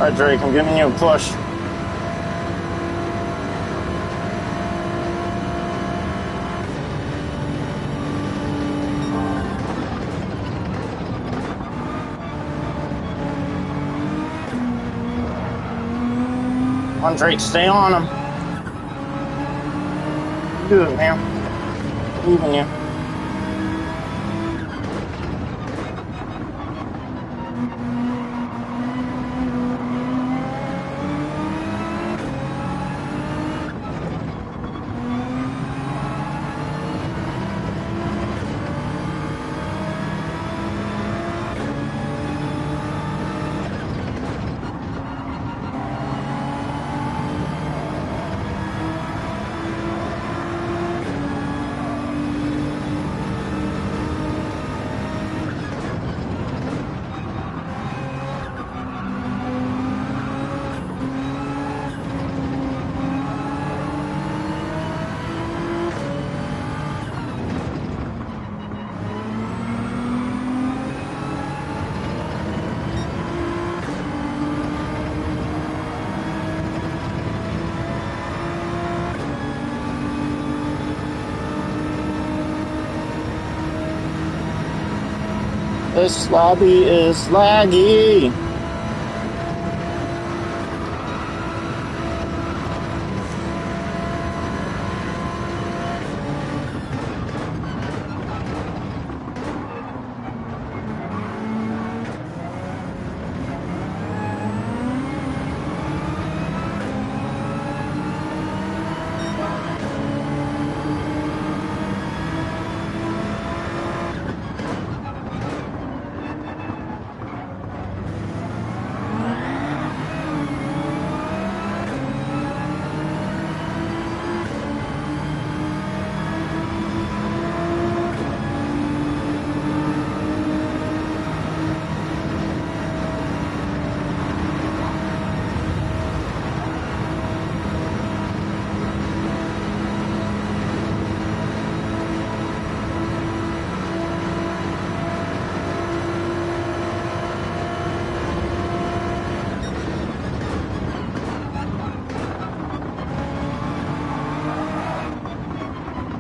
Alright, Drake, I'm giving you a push. Come on, Drake, stay on him. You do it, man. Believe in you. This lobby is laggy.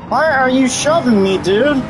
Why are you shoving me, dude?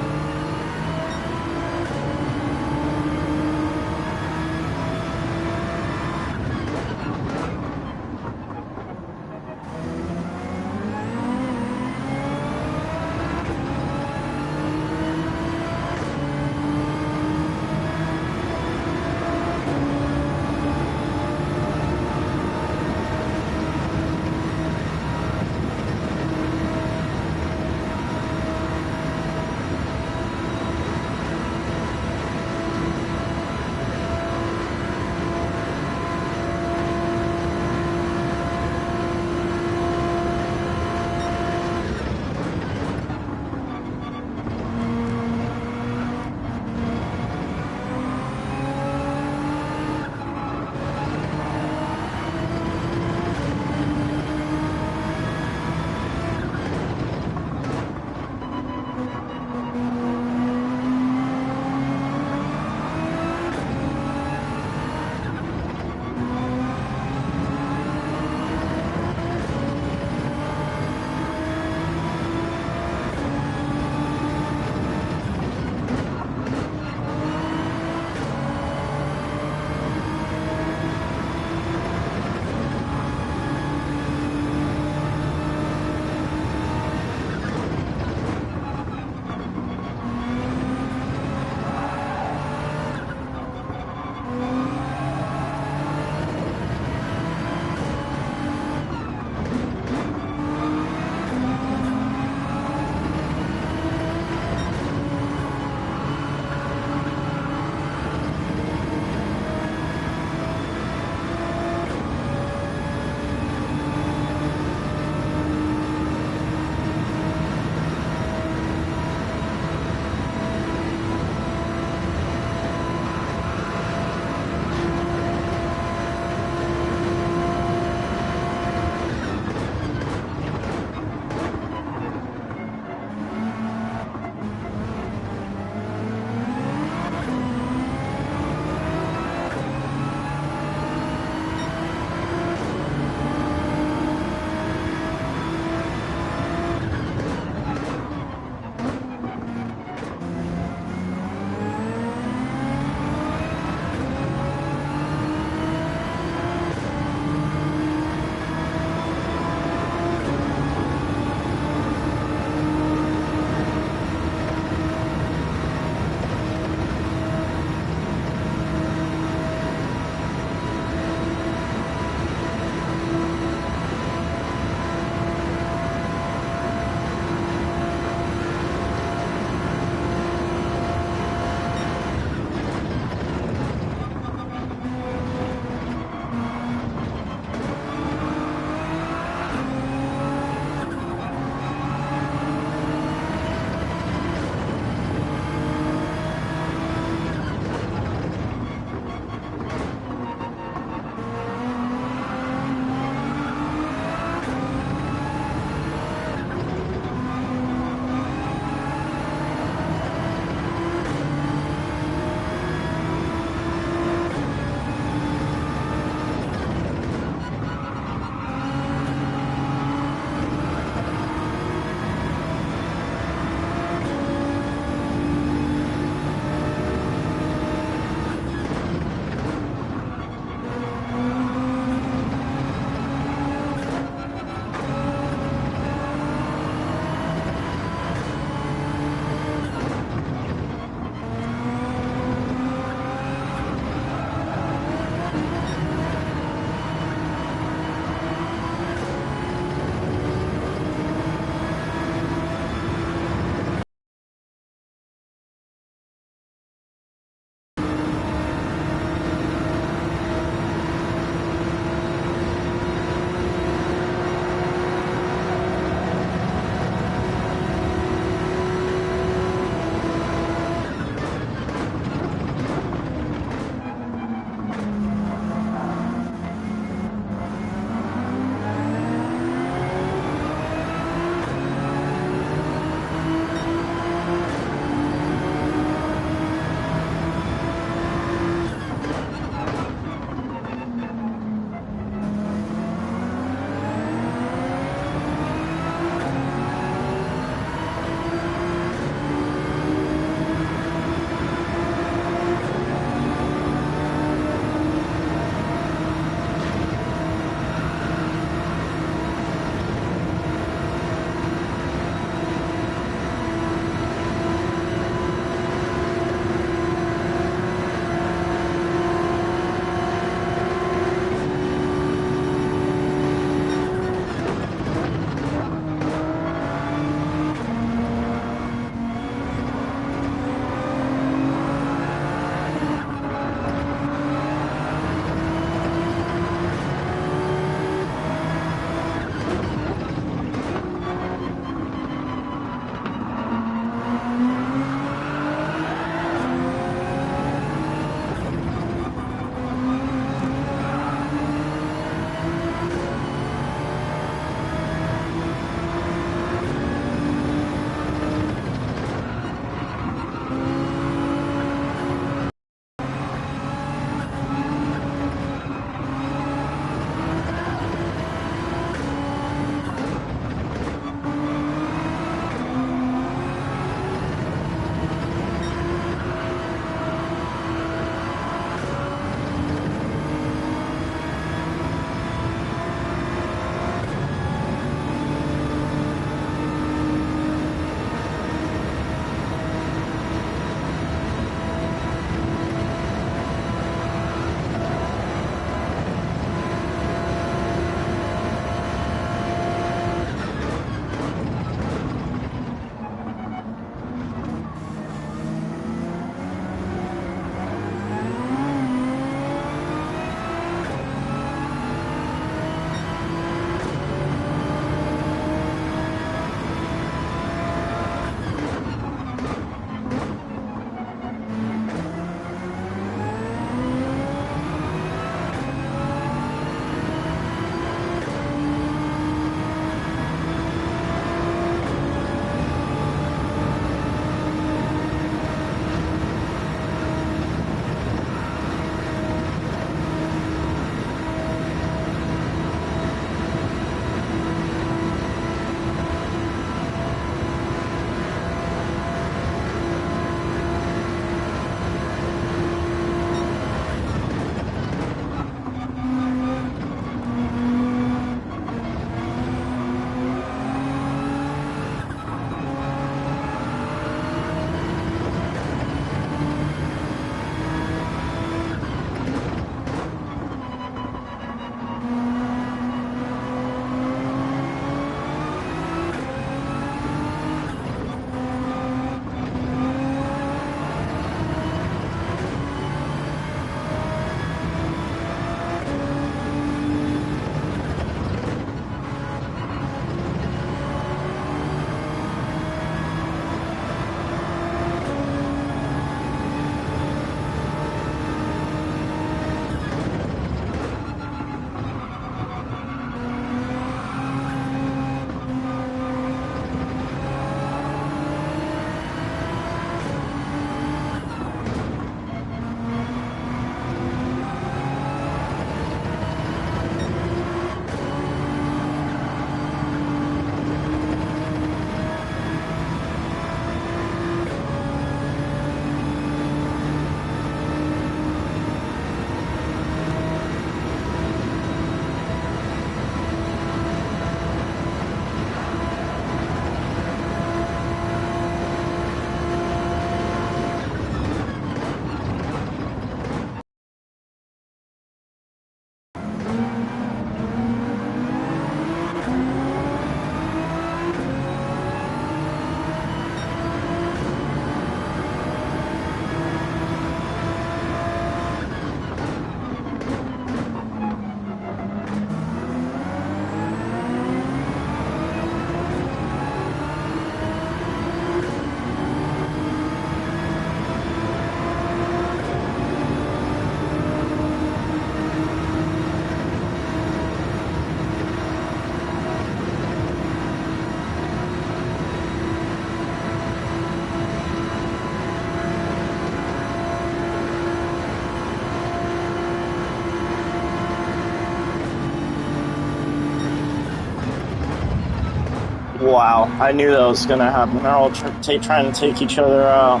Wow, I knew that was gonna happen. They're all trying to take each other out.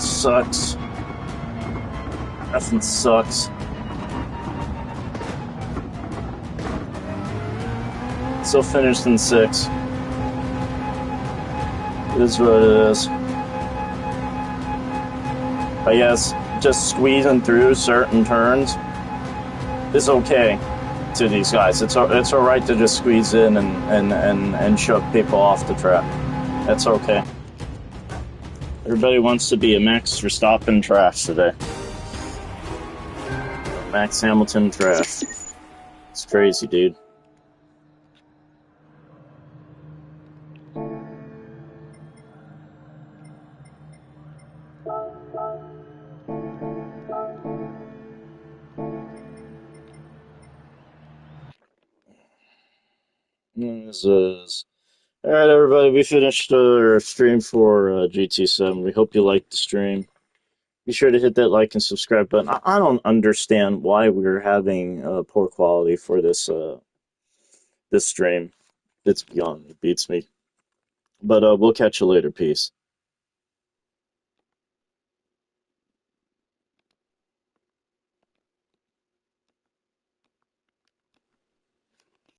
Sucks. Effing sucks. Still finished in 6. It is what it is. I guess just squeezing through certain turns is okay to these guys. It's all right to just squeeze in and shove people off the track. That's okay. Everybody wants to be a Max Verstappen trash today. Max Hamilton trash. It's crazy, dude. This is... All right, everybody. We finished our stream for GT7. We hope you liked the stream. Be sure to hit that like and subscribe button. I don't understand why we're having poor quality for this this stream. It's beyond. It beats me. But we'll catch you later. Peace.